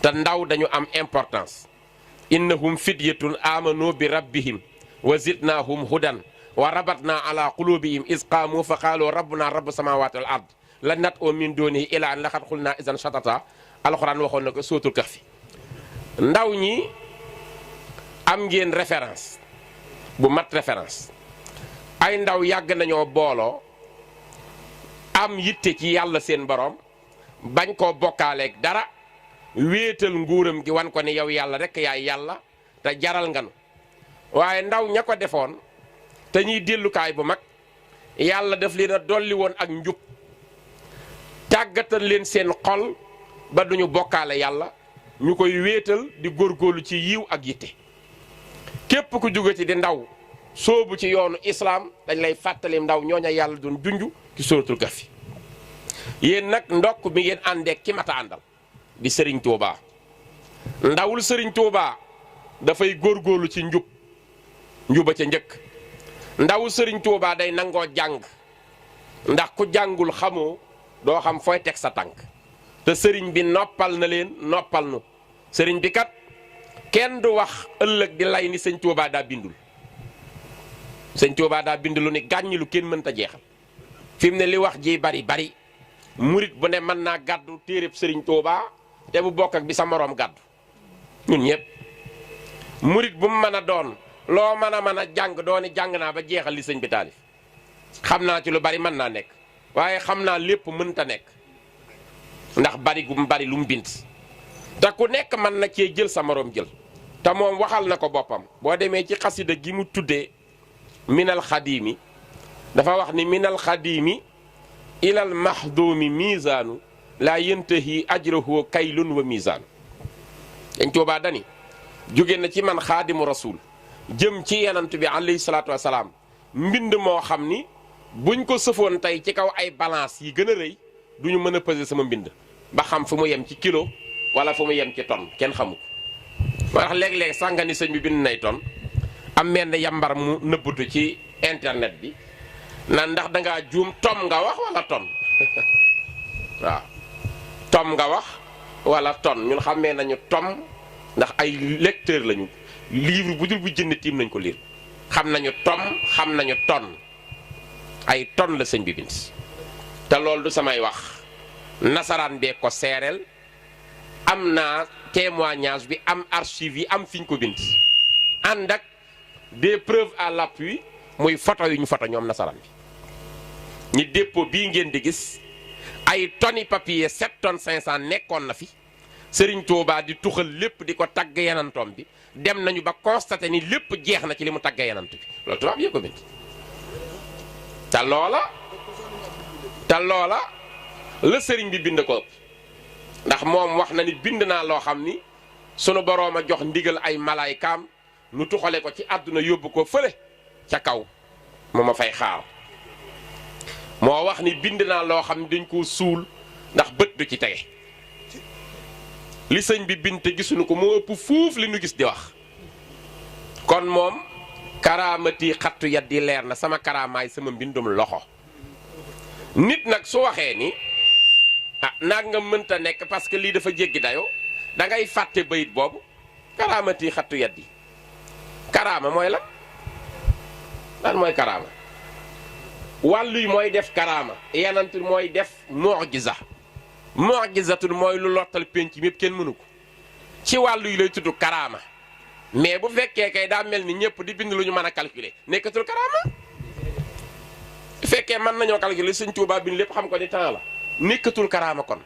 Speaker 11: te ndaw dañu am importance innahum fidyatun amanu bi rabbihim wa zidnahum hudan wa rabatna ala qulubihim is qaamu fa qaalu rabbuna rabbu samawati wal ard la nat o min doonihi ilaa an laqad xulna isan shatata alxuraan waxoon na ko sootul Kahfi ndaw ñi am ngeen référence bu mat référence ay ndaw yàgg nañoo booloo am yitte ci yàlla seen borom bañ koo bokkaaleeg dara wéetal nguuram gi wan ko ni yow yàlla rek yaay yàlla te jaral nga nu waaye ndaw ña ko defoon te ñuy dellukaay bu mag yàlla daf leen a dolli woon ak njub tàggatal leen seen xol ba duñu bokkaale yàlla ñu koy wéetal di góorgóorlu ci yiw ak yitte képp ku jóge ci di ndaw soobu ci yoonu islaam dañ lay fàttali ndaw ñooña yàlla doon junj ci suratul Kahfi yéen nag ndokk bi ngeen àndeek ki mata àndal di sëriñ Tuubaa ndawul sëriñ Tuubaa dafay góorgóorlu ci njuba ca njëkk ndawul sëriñ Tuubaa day nangoo jàng ndax ku jàngul xamoo doo xam fooy teg sa tànk te sëriñ bi noppal na leen noppal nu sëriñ bi kat kenn du wax ëllëg di lay ni sëñ Tuubaa daa bindul sëñ Tuubaa daa bind lu ni gàññi lu kenn mënta jeexal fi mu ne li wax ji bari murit bu ne mën naa gàddu téereb sëriñ Tuubaa te bu bokk ak bi sa moroom gàddu ñun ñëpp murit bu mu mën a doon loo mën a jàng dooni jàng naa ba jeexal li sëñ bi taalif xam naa ci lu bari mën naa nekk waaye xam naa lépp mënta nekk ndax bari gu mu bari lu mu bind te ku nekk mën na cee jël sa moroom jël te moom waxal na ko boppam boo demee ci xasida gi mu tuddee minal xadiimi dafa wax ni minal xadiimi ilal maxduumi miisaanu laa yantahi ajrahu kaylun wa miisaanu dañ Tuubaa dani jóge na ci man xaadimu rasuul jëm ci yenant bi alayhi salaatu wasalaam mbind moo xam ni buñ ko sëfoon tey ci kaw ay balance yi gën a rëy duñu mën a peser sama mbind ba xam fu mu yem ci kilo wala fu mu yem ci tonne kenn xamu ko moo tax léeg-léeg sànga ni sëñ bi bind nay tonne am menn yambar mu nëbbatu ci internet bi na ndax dangaa juum tom nga wax wala tonne waaw tom nga wax wala tonne ñun xamee nañu tom ndax ay lecteur lañu livre bu dul bu jënd tiim nañ ko lire xam nañu tom xam nañu tonne ay tonne la sëñ bi bind te loolu du samay wax nasaraan bee ko seereel am naa témoignage bi am archive yi am fiñ ko bind ànd ak des preuves à l'appui muy photo yu ñu photo ñoom nasaraan bi ñi dépôt bii ngeen di gis ay tonni papier 7 tonnes 500 nekkoon na fi Sëriñ Tuubaa di tuxal lépp di ko tagg yanantoom bi dem nañu ba constaté ni lépp jeex na ci li mu tagg yanant bi loolu tubaab yee ko bind te loola la sëriñ bi bind ko ëpp ndax moom wax na ni bind naa loo xam ni sunu boroom a jox ndigal ay malaaykaam nu tuxale ko ci àdduna yóbbu ko fële ca kaw mu ma fay xaar moo wax ni bind naa loo xam ni dañ koo suul ndax bët du ci tege li sëñ bi bind te gisuñu ko moo ëpp fuuf li nu gis di wax kon moom karaamati xattu yaddi leer na sama karaamaay sama mbindum loxo nit nag su waxee ni naag nga mënta nekk parce que lii dafa jéggi dayo da ngay fàtte bayit boobu karaamati xattu yaddi karaama mooy lan mooy karaama wàllu yi mooy def karaama yanant mooy def mu'jiza mu'jizatul mooy lu lottal penc mépp kenn mënu ko ci wàllu yi lay tudd karaama mais bu fekkee kay daa mel ni ñëpp di bind lu ñu mën a calculer nekkatul karaama bu fekkee mën nañoo calculer Sëñ Tuubaa bind lépp xam ko ni temps la nekkatul karaama kon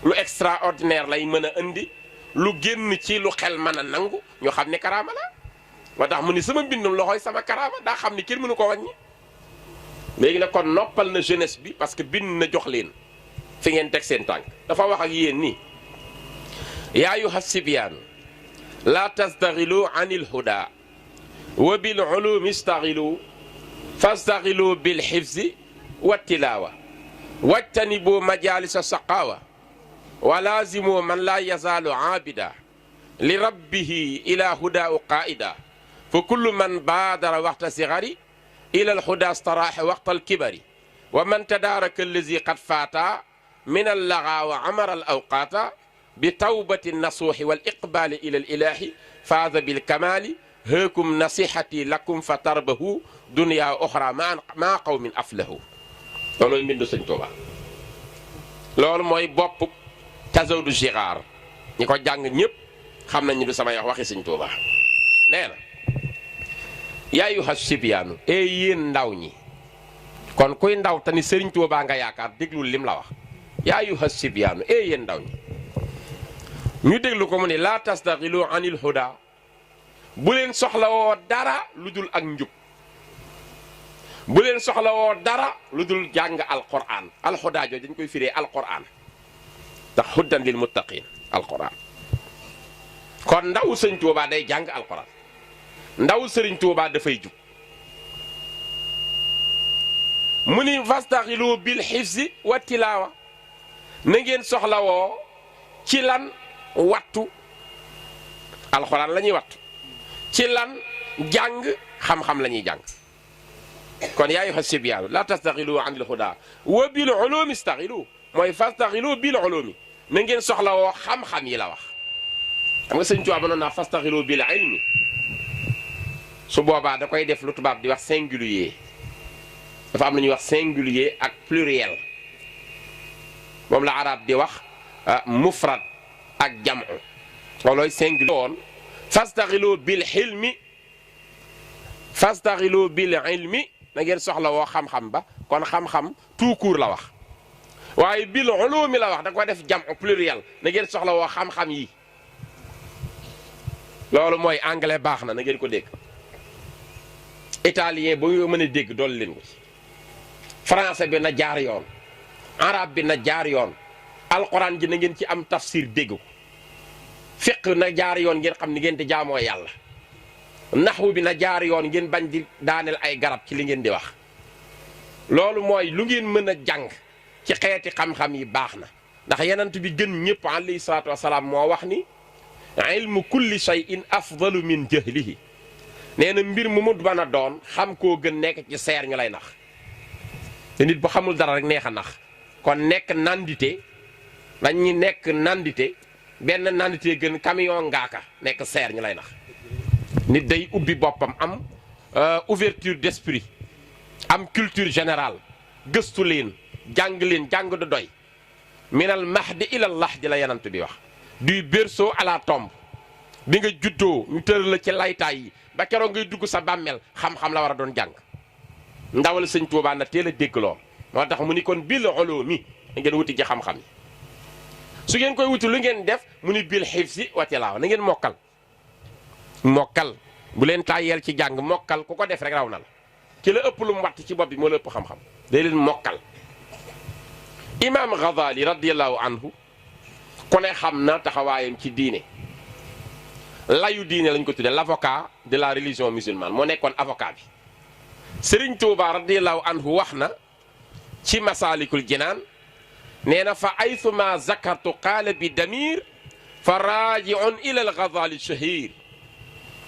Speaker 11: lu extraordinaire lay mën a indi lu génn ci lu xel mën a nangu ñu xam ne karaama la moo tax mu ni sama mbindum loxoy sama karaama daa xam ni kenn mënu ko wàññi léegi nag kon noppal na jeunesse bi parce que bind na jox leen fi ngeen teg seen tànk dafa wax ak yéen nii yaa ayyuha sibyaan laa tastaxilu an il huda wa bil ulumi istaxilu fastaxilu bil xifzi wa tilaawa wajtanibu majalisa saqaawa wa laazimu man laa yazaalu aabida li rabbihi ila hudaa qaa'ida fa kullu man baadara waxta sigari ila alhuda staraaxa waxta alkibari wa man tadaaraka allazi qad faata min allaga wa amara al awqaata bi tawbati nasuuxi wal iqbaali ila al ilaahi faaza bil kamaali haakum nasihati lakum fa tarbahu dunya oxra maa qawmin aflahu loolu mbindu Sëñ Tuubaa loolu mooy bopp Tazawudu Sixaar ñi ko jàng ñëpp xam nañ ni du samay waxi Sëñ Tuubaa nee na yaa ayyuha sibyaanu yéen ndaw ñi kon kuy ndaw te ni Sëriñ Tuubaa nga yaakaar déglul lim la wax yaa ayyuha sibyaanu yéen ndaw ñi ñu déglu ko mu ne laa tastaxilu anil huda bu leen soxlawoo dara lu dul ak njub bu leen soxlawoo dara lu dul jàng alquran alhuda jooju dañ koy firee alquran ndax huddan lil muttaqin alquran kon ndaw Sëñ Tuubaa day jàng alquran ndaw Sëriñ Tuubaa dafay jub mu ni fastaxilu bil xifzi wa tilaawa na ngeen soxlawoo ci lan wattu alxuraan la ñuy wattu ci lan jàng xam-xam la ñuy jàng kon yaa ayyuha sibyaanu laa tastaxilu an il huda wa bil ulumi istaxilu mooy fastaxilu bil ulumi na ngeen soxlawoo xam-xam yi la wax xam nga Sëñ Tuubaa ba noon naa fastaxilu bil ilmi su boobaa da koy def lu tubaab di wax singulier dafa am lu ñuy wax singulier ak pluriel moom la arab di wax mufrad ak jam'u loolooy singulier woon fastaxilu bil xilmi fastaxilu bil ilmi na ngeen soxla woo xam-xam ba kon xam-xam tout court la wax waaye bil ulumi la wax da ko def jam'u pluriel na ngeen soxla woo xam-xam yi loolu mooy anglais baax na ngeen ko dégg italien ba nga mën a dégg dool leen ko ci français bi na jaar yoon arabe bi na jaar yoon alquran ji na ngeen ci am tafsir dégg ko fiq na jaar yoon ngeen xam ni ngeen di jaamoo yàlla naxwu bi na jaar yoon ngeen bañ di daaneel ay garab ci li ngeen di wax loolu mooy lu ngeen mën a jàng ci xeeti xam-xam yi baax na ndax yenant bi gën ñëpp alayhi salaatu wasalaam moo wax ni ilmu kulli shay'in afdalu min jahlihi nee na mbir mu mu mën a doon xam koo gën nekk ci seer ñu lay nax te nit bu xamul dara rek neex a nax kon nekk nandite dañ ñi nekk nandite benn nandite gën camion ngaaka nekk seer ñu lay nax nit day ubbi boppam am ouverture d'esprit am culture générale gëstu leen jàng du doy minal mahdi ilal lahdi la yanant bi wax du berceau à la tombe bi nga juddoo ñu tëral la ci laytaay yi ba keroog ngay dugg sa bàmmeel xam-xam la war a doon jàng ndawal Sëñ Tuubaa na teel a dégg lool moo tax mu ni kon bil ulumi ngeen wuti ci xam-xam yi su ngeen koy wuti lu ngeen def mu ni bil hifzi wa tilaawa na ngeen mokkal mokkal bu leen tàyyeel ci jàng mokkal ku ko def rek raw na la ki la ëpp lu mu watt ci bopp bi moo la ëpp xam-xam day leen mokkal. Imam Ghazali radiyallahu anhu ku ne xam na taxawaayam ci diine layu diine lañ ko tuddee l'avocat de la religion musulmane moo nekkoon avocat bi. Serigne Touba radiyallahu anhu wax na ci Masaalikul Jinaan nee na fa aythuma zakartu qaala bi damir fa raajiun ila al Ghazali shahir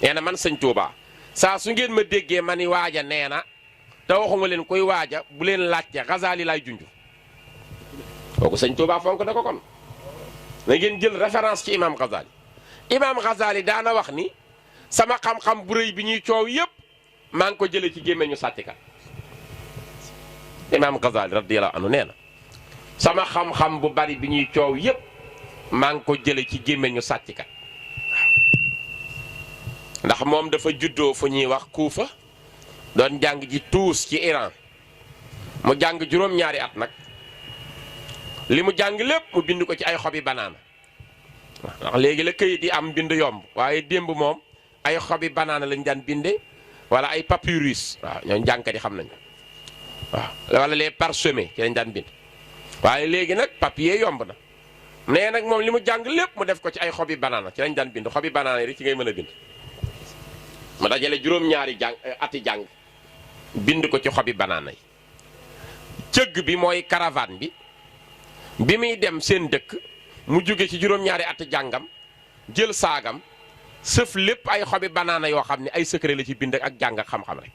Speaker 11: nee na man sëñ Touba saa su ngeen ma déggee ma ni waaja nee na te waxuma leen koy waaja bu leen laajte Ghazali laay junj kooku sëñ Touba fonk na ko kon na ngeen jël référence ci imam Ghazali. Imam Ghazali daana wax ni sama xam-xam bu rëy bi ñuy coow yépp maa ngi ko jëlee ci gémmeñu sàcckat. Imam Ghazali radiyallahu anhu nee na sama xam-xam bu bari bi ñuy coow yépp maa ngi ko jëlee ci gémmeñu sàcckat ndax moom dafa juddoo fu ñuy wax Kuufa doon jàng ji Tuus ci Iran mu jàng juróom-ñaari at nag li mu jàng lépp mu bind ko ci ay xobi banaana ndax léegi la këyit yi am bind yomb waaye démb moom ay xobi banaana lañ daan binde wala ay papyrus waaw ñooñu jàngkat yi xam nañu waaw wala les parchemins ci lañ daan bind waaye léegi nag papier yomb na nee nag moom li mu jàng lépp mu def ko ci ay xobi banaana ci lañ daan bind xobi banaana yi rek ci ngay mën a bind mu dajale juróom-ñaari ati jàng bind ko ci xobi banaana yi cëgg bi mooy caravane bi muy dem seen dëkk mu jóge ci juróom-ñaari ati jàngam jël saagam sëf lépp ay xobi banaana yoo xam ne ay secret la ci bind ak jàng ak xam-xam rek.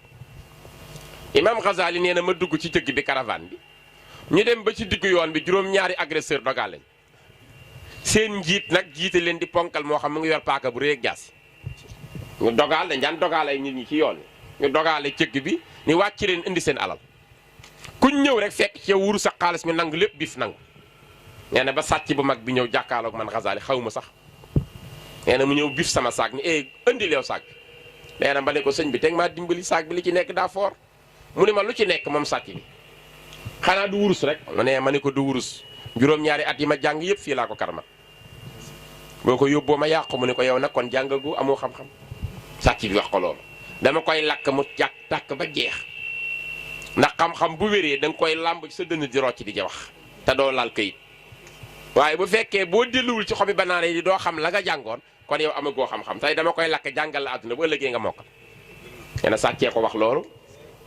Speaker 11: Imam Ghazali nee na ma dugg ci cëgg bi caravane bi ñu dem ba ci diggu yoon bi juróom-ñaari agresseur dogal lañ seen njiit nag jiite leen di ponkal moo xam mu ngi yor paaka bu rëy ak jaasi ñu dogal dañ daan dogal ay nit ñi ci yoon wi ñu dogale cëgg bi ni wàcc leen indi seen alal kuñ ñëw rek fekk ci wuru sa xaalis mi nangu lépp bif nangu. nee na ba sàcc bu mag bi ñëw jàkkaarloog man Ghazali xaw ma sax nee na mu ñëw bif sama saag ni indi leew saag bi nee na ba ne ko sëñ bi teg maa dimbali saag bi li ci nekk daa foor mu ne ma lu ci nekk moom sàcc bi xanaa du wurus rek mu ne ma ne ko du wurus juróom-ñaari at yi ma jàng yëpp fii laa ko karmat boo ko yóbboo ma yàqu mu ne ko yow nag kon jàngagu amoo xam-xam sàcc bi wax ko loolu dama koy lakk mu jàkk tàkk ba jeex ndax xam-xam bu wéree da nga koy làmb ci sa dënn di rocc di ja wax te doo laal këyit waaye bu fekkee boo delluwul ci xobi banaana yi doo xam la nga jàngoon kon yow amagoo xam-xam tey dama koy lakk jàngal la àdduna bu ëllëgee nga mokkal nee na sàccee ko wax loolu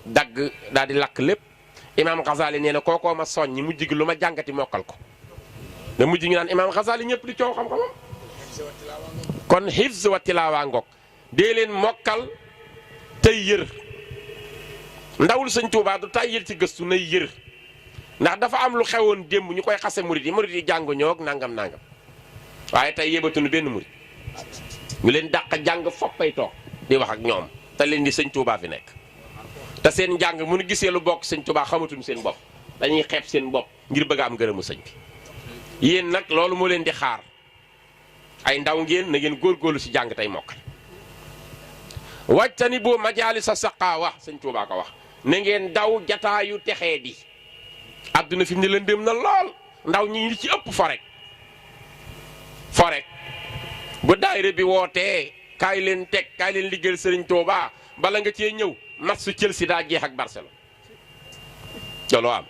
Speaker 11: dagg daal di lakk lépp Imam Ghazali nee na kookoo ma soññi mujj gi lu ma jàngati mokkal ko da mujj ngi naan Imam Ghazali ñëpp di coow xam-xamam kon hifz wa tilaawa ngoog dee leen mokkal tey yër ndawul sëñ Tuubaa du tay yër ci gëstu nay yër ndax dafa am lu xewoon démb ñu koy xase murit yi jàngu ñoog nangam waaye tey yébatuñu benn murit ñu leen dàq jàng foppay toog di wax ak ñoom te leen di sëñ Tuubaa fi nekk te seen njàng mu nu gisee lu bokk sëñ Tuubaa xamatuñu seen bopp dañuy xeeb seen bopp ngir bëgg a am ngërëmu sëñ bi yéen nag loolu moo leen di xaar ay ndaw ngeen na ngeen góorgóorlu si jàng tey mokkal wajtani boo majaalisa saqaawa sëñ Tuubaa ko wax na ngeen daw jataayu texee di àdduna fi mu ne lëndëm na lool ndaw ñi li ci ëpp forek bu daayira bi wootee kaay leen teg kaay leen liggéeyal sëriñ Tuubaa bala nga cee ñëw match su Chelsea daa jeex ak Barcelone looloo am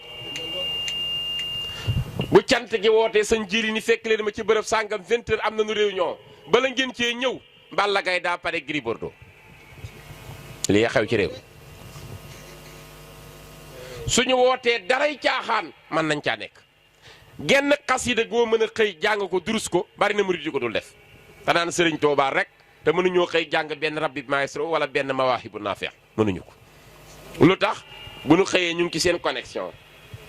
Speaker 11: bu cant gi wootee sëñ jili ni fekk leen ma ci bërëb sàngam 20 heures am nañu réunion bala ngeen cee ñëw Balla Gaye daa pare Gris Bordeaux lii xew ci réew suñu wootee daray caaxaan mën nañ caa nekk genn xasida goo mën a xëy jàng ko durus ko bari na murid yi ko dul def te naan sëriñ Tuubaa rek te mënuñoo xëy jàng benn rabbi maestro wala benn mawaahibu naafi' mënuñu ko lu tax bu ñu xëyee ñu ngi ci seen connexion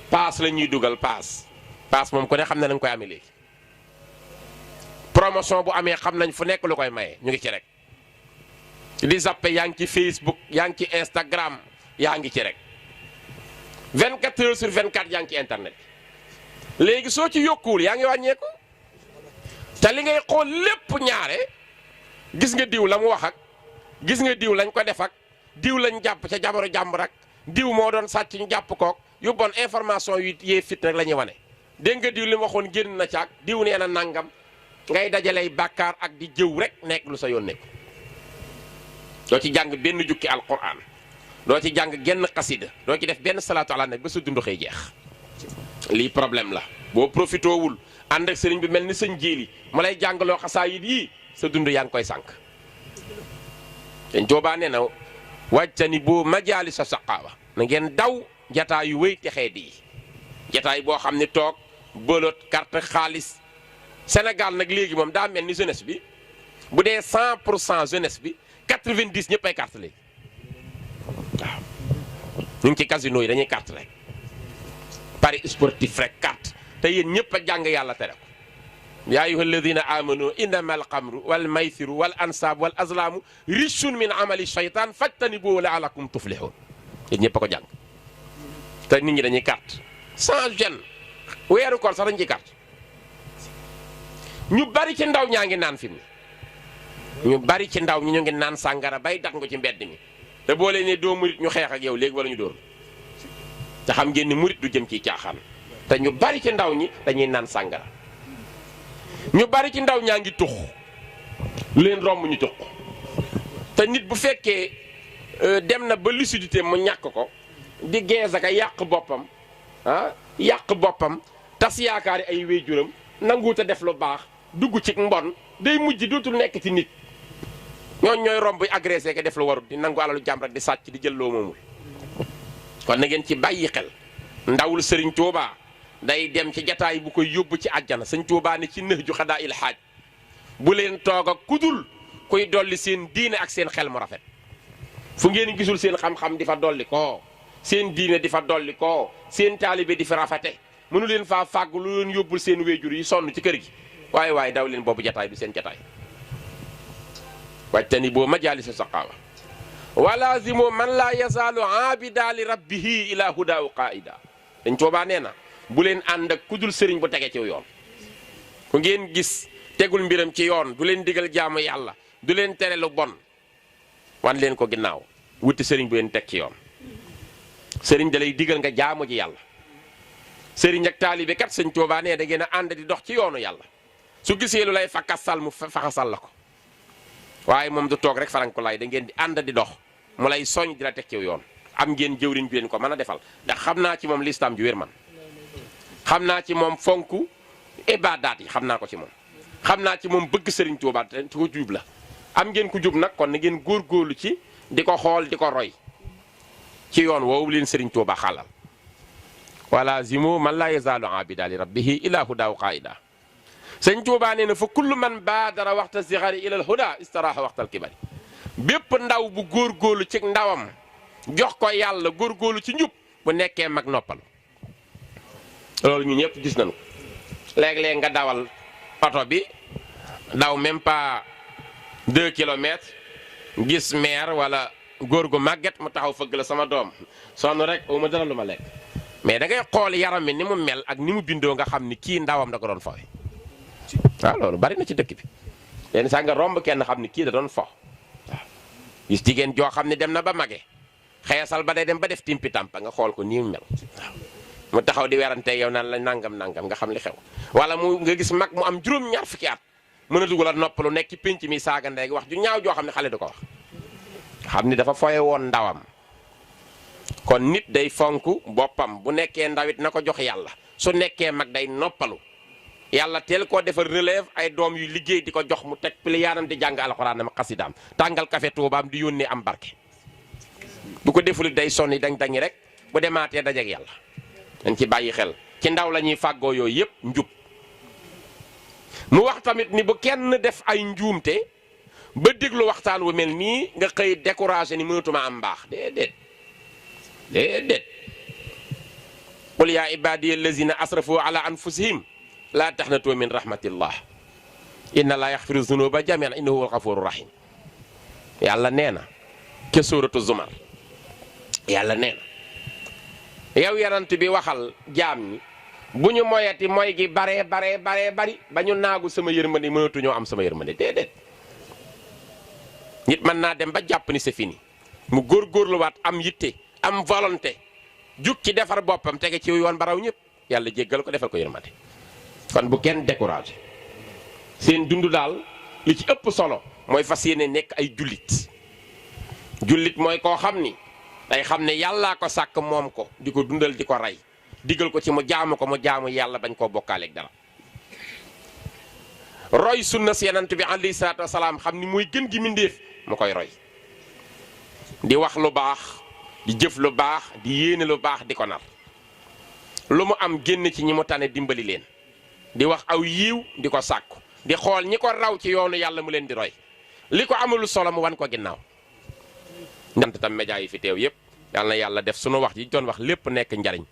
Speaker 11: paas la ñuy dugal paas moom ku ne xam na nga koy amee léegi promotion bu amee xam nañ fu nekk lu koy maye ñu ngi ci rek di zappe yaa ngi ci Facebook yaa ngi ci Instagram yaa ngi ci rek 24 heures sur 24 yaa ngi ci internet léegi soo ci yokkuwul yaa ngi wàññeeku te li ngay xool lépp ñaare gis nga diw la mu wax ak gis nga diw lañ ko def ak diw lañ jàpp ca jabaru jàmbur ak diw moo doon sàcc ñu jàpp kook yu bon information yu yee fit rek la ñuy wane dégg nga diw li ma waxoon génn na caag diw nee na nangam ngay dajalay bàkkaar ak di jëw rek nekk lu sa yoon nekk doo ci jàng benn jukki alquran doo ci jàng genn xasida doo ci def benn salaatu ala nabi ba sa dund xëy jeex lii problème la boo profitoowul ànd ak sëriñ bi mel ni sëñ jéeli ma lay jàngaloo xasaayid yii sa dund yaa ngi koy sànq dañ joobaa nee na wàjtani boo majaali sa saqaawa na ngeen daw jataay yu wéy texee di jataay boo xam ne toog bëlot carte xaalis Sénégal nag léegi moom daa mel ni jeunesse bi bu dee 100% jeunesse bi 90 ñëpp ay carte léegi waaw ñu ngi ci casino yi dañuy carte rek paris sportif rek carte te yéen ñëpp a jàng yàlla tere ko yaa ayyuha alladina amanu innama alxamru wal maysiru wal ansaab wal azlaamu rijsun min amali shaytaan fajtanibuhu laalakum tuflihun yéen ñëpp a ko jàng te nit ñi dañuy carte sans gêne weeru koor sax dañ ciy carte ñu bari ci ndaw ñaa ngi naan fi mu ñu bari ci ndaw ñi ñu ngi naan sàngara bay dak nga ci mbedd mi te boo leen ne doo murit ñu xeex ak yow léegi wala ñu dóor te xam ngeen ni murit du jëm ciy caaxaan te ñu bari ci ndaw ñi dañuy naan sàngara ñu bari ci ndaw ñaa ngi tux lu leen romb ñu tux te nit bu fekkee dem na ba lucidité mu ñàkk ko di gees ak yàq boppam yàq boppam tas yaakaari ay wéyjuram nanguut a def lu baax dugg ci mbon day mujj dootul nekk ci nit ñooñ ñooy romb agressé ke def lu warut di nangu alalu jàmm rek di sàcc di jël loo moomul kon na ngeen ci bàyyi xel ndawul sëriñ Tuubaa day dem ci jataay bu koy yóbbu ci àjjana sëñ Tuubaa ne ci nëx ju xadaa il xaaj bu leen toog ak kudul kuy dolli seen diine ak seen xel mu rafet fu ngeen gisul seen xam-xam di fa dolli ko seen diine di fa dolli ko seen taalibe di fa rafete mënu leen faa fàgg lu leen yóbbul seen wéjur yi sonn ci kër gi waaye daw leen boobu jataay du seen jataay wajtani boo majaalisa saqaawa walaazimu man laa yazaalu aabida li rabbihi ila hudaa qaida dañ Tuubaa nee na bu leen ànd ak kudul sëriñ bu tege ci yoon ku ngeen gis tegul mbiram ci yoon du leen digal jaamu yàlla du leen tere lu bon wan leen ko ginnaaw wuti sëriñ bu leen teg ci yoon sëriñ da lay digal nga jaamu ji yàlla sëriñ ak taalibe kat sëñ Tuubaa nee da ngeen a ànd di dox ci yoonu yàlla su gisee lu lay fakkasal mu faxasal la ko waaye moom du toog rek faranku lay da ngeen di ànd di dox mu lay soñ di la teg ci yoon am ngeen jëwriñ bi leen ko mën a defal ndax xam naa ci moom lislaam ju wér man xam naa ci moom fonk ibaadaat yi xam naa ko ci moom xam naa ci moom bëgg sëriñ Tuubaa te ko jub la am ngeen ku jub nag kon na ngeen góorgóorlu ci di ko xool di ko roy ci yoon woowu leen sëriñ Tuubaa xalal wala zimu man laa yazaalu abida li rabbihi ila hudaa qaida sëñ Tuubaa nee na fa kullu man baadara waxta sigari ila al huda istaraaha waxtal kibari bépp ndaw bu góorgóorlu ci ndawam jox ko yàlla góorgóorlu ci njub bu nekkee mag noppal loolu ñu ñëpp gis nañu ko léeg-léeg nga dawal oto bi daw même pas 2 kilomètres gis meer wala góor gu màgget mu taxaw fëgg la sama doom sonn rek ma dara lu ma lekk mais da ngay xool yaram mi ni mu mel ak ni mu bindoo nga xam ni kii ndawam da ko doon fooy waaw loolu bari na ci dëkk bi leen sax nga romb kenn xam ni kii da doon fo waaw gis jigéen joo xam ne dem na ba mage xeesal ba day dem ba def timpi tampa nga xool ko nii mu mel waaw mu taxaw di werante yow naan la nangam nga xam li xew wala mu nga gis mag mu am juróom-ñaar fukki at mën a dugal a noppalu nekk ci pénc mi saaga ndey wax ju ñaaw joo xam ne xale du ko wax xam ni dafa foye woon ndawam kon nit day fonk boppam bu nekkee ndawit na ko jox yàlla su nekkee mag day noppalu yàlla teel koo defar relève ay doom yu liggéey di ko jox mu teg piliyaanam di jàng alxuraanam xasidaam tàngal café tuubaam di yónnee am barke bu ko deful day sonni dañ rek bu demaatee dajeeg yàlla dañ ci bàyyi xel ci ndaw la ñuy fàggoo yooyu yëpp njub mu wax tamit ni bu kenn def ay njuumte ba déglu waxtaan wu mel nii nga xëy découragé ni mënatuma am mbaax déedéet qul yaa ibaadiya allazina asrafu ala anfusihim laa taxnatu min rahmatillah inna laa yaxfiru zunuba jamian innahu huwal xafuru rahim yàlla nee na ke suuratu zumar yàlla nee na yow yanant bi waxal jaam ñi bu ñu moyati mooy gi bari ba ñu naagu sama yërmande mënatuñoo am sama yërmande déedéet nit mën naa dem ba jàpp ni c'est fini mu góorgóorluwaat am yitte am volonté jug ci defar boppam tege ci yoon baraw ñëpp yàlla jéggal ko defal ko yërmande. kon bu kenn découragé seen dund daal li ci ëpp solo mooy fas yéene nekk ay jullit. jullit mooy koo xam ni day xam ne yàllaa ko sàkk moom ko di ko dundal di ko rey digal ko ci mu jaamu ko mu jaamu yàlla bañ koo bokkaaleeg dara. roy sunna si yonent bi alayhi salaatu wasalaam xam ni mooy gën gi mindéef mu koy roy di wax lu baax di jëf lu baax di yéene lu baax di ko nar lu mu am génn ci ñi mu tane dimbali leen di wax aw yiiw di ko sàkku di xool ñi ko raw ci yoonu yàlla mu leen di roy li ko amul solo mu wan ko ginnaaw. ñant tam média yi fi teew yëpp yàlla na yàlla def sunu wax ji doon wax lépp nekk njariñ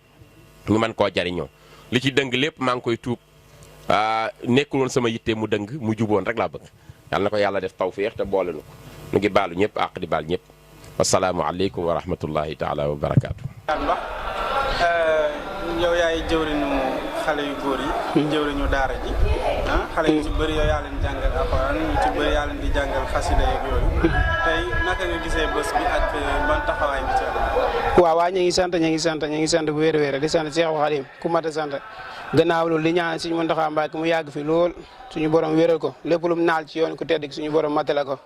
Speaker 11: ñu mën koo jariñoo li ci dëng lépp maa ngi koy tuub nekkul woon sama yitte mu dëng mu juboon rek laa bëgg yàlla na ko yàlla def tawféex te boole nu ko nu ngi baalu ñëpp àq di baal ñëpp wasalaamu aleykum wa rahmatullahi taala wa barakaatu.
Speaker 1: yow yaay jëwriñu xale yu góor yi jëwriñu daara ji xale yu ci bëri yow yaa leen jàngal alxuraan ñu ci bëri yaa leen di jàngal xasida yeeg yooyu tey naka nga gisee bés bi ak ban taxawaay bi ci am.
Speaker 12: waaw ñu ngi sant bu wér a wér di sant Seexu Xaadim ku mat a sant gannaaw loolu di ñaan suñu Muntaxa Mbàkke mu yàgg fi lool suñu borom wéral ko lépp lu mu naal ci yoon ku tedd suñu borom matala ko.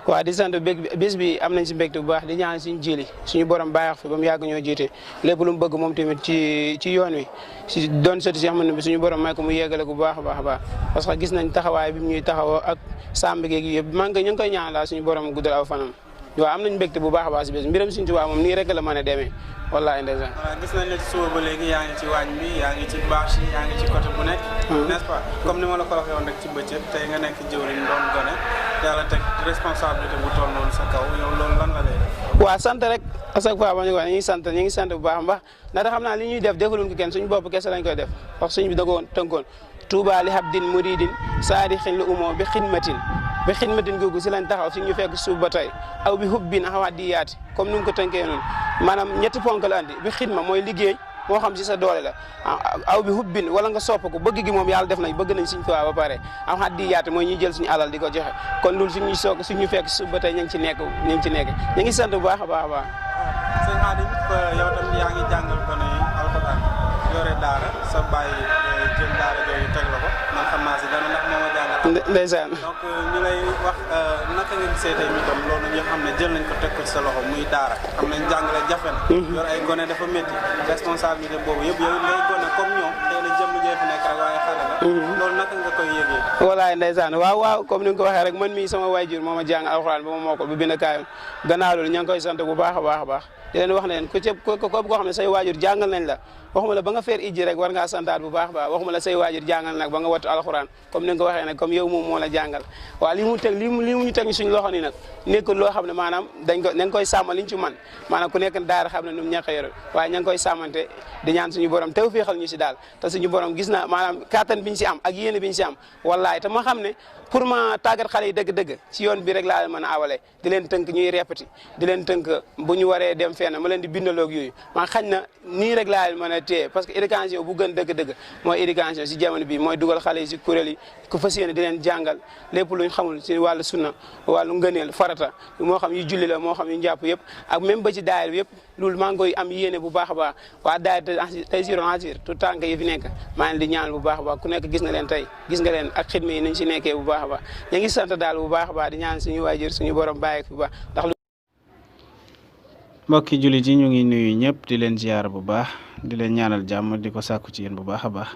Speaker 12: waaw di sant bés bi am nañ si mbégte bu baax di ñaan suñu jili suñu borom bàyyi fi ba mu yàgg ñoo jiite lépp lu mu bëgg moom tamit ci yoon wi si doon sëti si xam ne bi suñu borom may ko mu yeggale ko bu baax a baax a baax parce que gis nañ taxawaay bi mu ñuy taxawoo ak sàmm geeg yëpp man ñu ngi koy ñaan laa suñu borom guddal aw fanam waaw am nañ mbégte bu baax a baax si bés mbiram suñu Tuubaa moom nii rek la mën a demee wallaahi ndeysaan.
Speaker 1: gis nañ ne ci suba ba léegi yaa ngi ci waañ bi yaa ngi ci bâche yi yaa ngi ci côté bu nekk n'est-ce pas comme ni ma la ko waxee woon rek ci bëccëg tey nga nekk jëwriñ doon gone yàlla teg responsabilité bu toll noonu sa kaw yow loolu lan la lay def.
Speaker 12: waaw sant rek à chaque fois ñu ngi sant bu baax a baax ndax xam naa li ñuy def defaluñ ko kenn suñu bopp kese lañ koy def wax suñu bi da ko tënkoon Tuuba li habdin muridin saadixin li umoo bi xidmatin googu si lañ taxaw si ñu fekk suuf ba tey aw bi hubbin axawaat di yaati comme ni nga ko tënkee noonu maanaam ñetti ponk la andi bi xidma mooy liggéey moo xam si sa doole la aw bi hubbin wala nga sopp ko bëgg gi moom yàlla def nañ bëgg nañ suñ Tuubaa ba pare axawaat di yaati mooy ñuy jël suñu alal di ko joxe kon loolu suñu fekk suuf ba tey ñu ngi sant bu baax a baax a baax.
Speaker 1: sëñ Xaadim yow tam yaa ngi jàngal ko ne alxuraan yore daara sa bàyyi jël daara jooju teg la ko man xam naa si dana ndax moo ma jàngal.
Speaker 12: ndeysaan
Speaker 1: donc ñu lay wax naka nga gisee tey ñu tam loolu ñu xam ne jël nañ ko teg ko ci sa loxo muy daara xam nañ jàngale jafe na. yor ay gone dafa métti responsabilité boobu yëpp yow ngay gone comme ñoom xëy na jëmm jee fi nekk rek waaye xale la. loolu naka nga koy yëgee.
Speaker 12: walaay ndeysaan waaw comme ni nga ko waxee rek man mii sama waajur moo ma jàng alxuraan ba ma moo ko ba bind kaayam gannaaw loolu ña ngi koy sant bu baax a baax a baax di leen wax ne leen ko koo xam ne say waajur jàngal nañ la waxuma la ba nga feer ijji rek war ngaa santaat bu baax a baax waxuma la say waajur jàngal nag ba nga wattu alxuraan comme ni nga ko waxee nag comme yow moom moo la jàngal waaw li mu ñu teg suñu loxo ni nag nekkul loo xam ne maanaam dañ koy sàmmal liñ ci man maanaam ku nekk daara xam ne nu mu ñàkk a yore waaye ña ngi koy sàmmante di ñaan suñu borom tew féexal ñu si daal te suñu borom gis na maanaam kattan biñ si am ak yéene biñ si am wallaay te ma xam ne pour ma tàggat xale yi dëgg-dëgg ci yoon bi rek laa mën a awale di leen tënk ñuy répété di leen tënk bu ñu waree dem fenn ma leen di bindaloog yooyu maa xañ na nii rek laa mën a téye parce que éducation bu gën dëgg-dëgg mooy éducation si jamono bi mooy dugal xale yi si kuréel yi ku fas yéene di leen jàngal lépp luñ xamul si wàllu sunna wàllu ngëneel farata moo xam yu julli la moo xam yu njàpp yëpp ak même ba ci daayir bi yëpp loolu maa ngi koy am yéene bu baax a baax waa daayir tey sironsir tout tànk yi fi nekk maa ngi di ñaan bu baax a baax ku nekk gis nga leen tey gis nga leen ak xidma yi nañ si nekkee bu baax a baax ñu ngi sant daal bu baax a baax di ñaan suñu waajur suñu borom bàyyi bu baax ndax
Speaker 1: mbokki jullit yi ñu ngi nuyu ñëpp di leen ziar bu baax di leen ñaanal jàmm di ko sàkku ci yéen bu baax a baax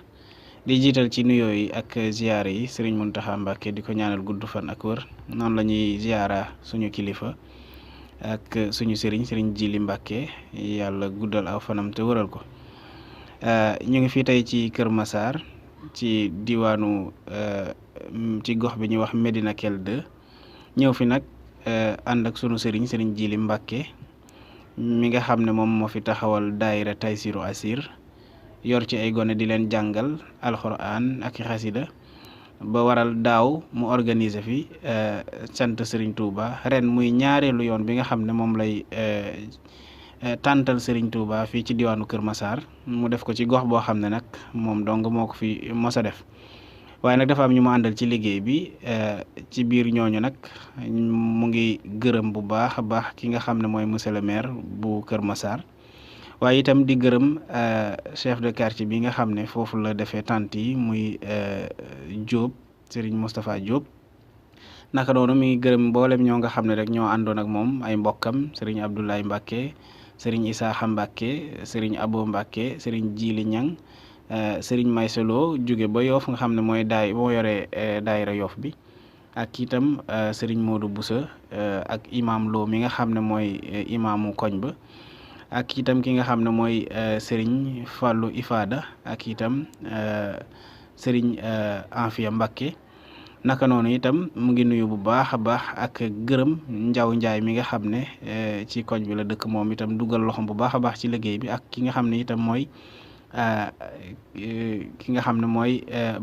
Speaker 1: di jiital ci nuyoo yi ak ziar yi Serigne Mountakha Mbacké di ko ñaanal gudd fan ak wër noonu la ñuy ziara suñu kilifa ak suñu Serigne Djily Mbacké yàlla guddal aw fanam te wëral ko ñu ngi fii tey ci Kër Massar ci diwaanu ci gox bi ñuy wax Medina Kell 2 ñëw fi nag ànd ak sunu Serigne Djily Mbacké mi nga xam ne moom moo fi taxawal daayira Taysiru Asir yor ci ay gone di leen jàngal alxuraan ak xasida ba waral daaw mu organiser fi sant Serigne Touba ren muy ñaareelu yoon bi nga xam ne moom lay tàntal Serigne Touba fii ci diwaanu Kër Massar mu def ko ci gox boo xam ne nag moom dong moo ko fi mos a def waaye nag dafa am ñu mu àndal ci liggéey bi ci biir ñooñu nag mu ngi gërëm bu baax a baax ki nga xam ne mooy monsieur le maire bu Kër Massar waaye itam di gërëm chef de quartier bi nga xam ne foofu la defee tant yi muy Diop Serigne Moustapha Diop naka noonu mi ngi gërëm mboolem ñoo nga xam ne rek ñoo àndoon ak moom ay mbokkam Serigne Abdoulaye Mbacke Serigne Isaaxa Mbacke Serigne Abo Mbacke Serigne Jili Ñang Serigne Mayselo jóge ba Yoff nga xam ne moo yore daayira Yoff bi ak itam Serigne Modou Boussa ak imam Lo mi nga xam ne mooy imaamu koñ ba ak itam ki nga xam ne mooy Serigne Fallou Ifada ak itam Serigne Anfiya Mbacke naka noonu itam mu ngi nuyu bu baax a baax ak gërëm Njaw Njaay mi nga xam ne ci koñ bi la dëkk moom itam dugal loxom bu baax a baax ci liggéey bi ak ki nga xam ne itam mooy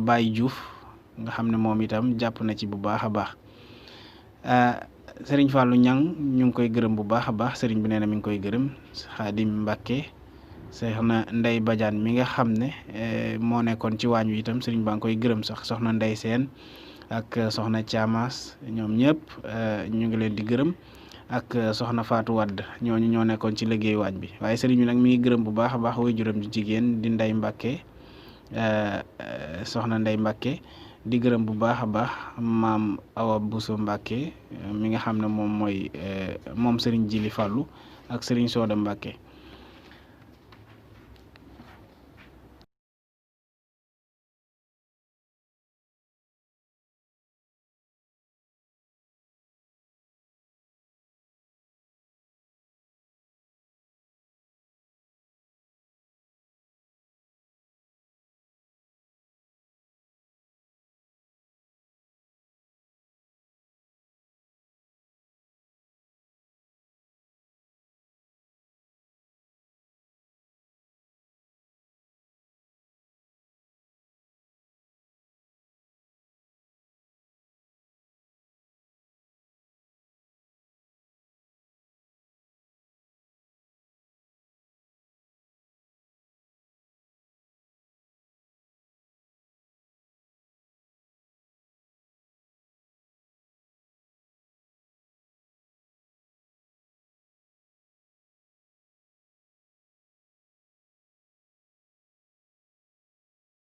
Speaker 1: Baye Diouf nga xam ne moom itam jàpp na ci bu baax a baax Serigne Fallou Ñang ñu ngi koy gërëm bu baax a baax Serigne bi nee na mi ngi koy gërëm Xaadim Mbàkke soxna Ndey Badiane mi nga xam ne moo nekkoon ci waañ wi itam Serigne baa ngi koy gërëm sax soxna Ndey Seen ak soxna Thiamas ñoom ñëpp ñu ngi leen di gërëm ak soxna Fatou Wadd ñooñu ñoo nekkoon ci liggéey waañ bi waaye sëriñ bi nag mi ngi gërëm bu baax a baax way juróom ji jigéen di Ndey Mbàkke soxna Ndey Mbàkke di gërëm bu baax a baax maam Awa Bousso Mbàkke mi nga xam ne moom mooy moom sëriñ Jili Fàllu ak sëriñ Sooda Mbàkke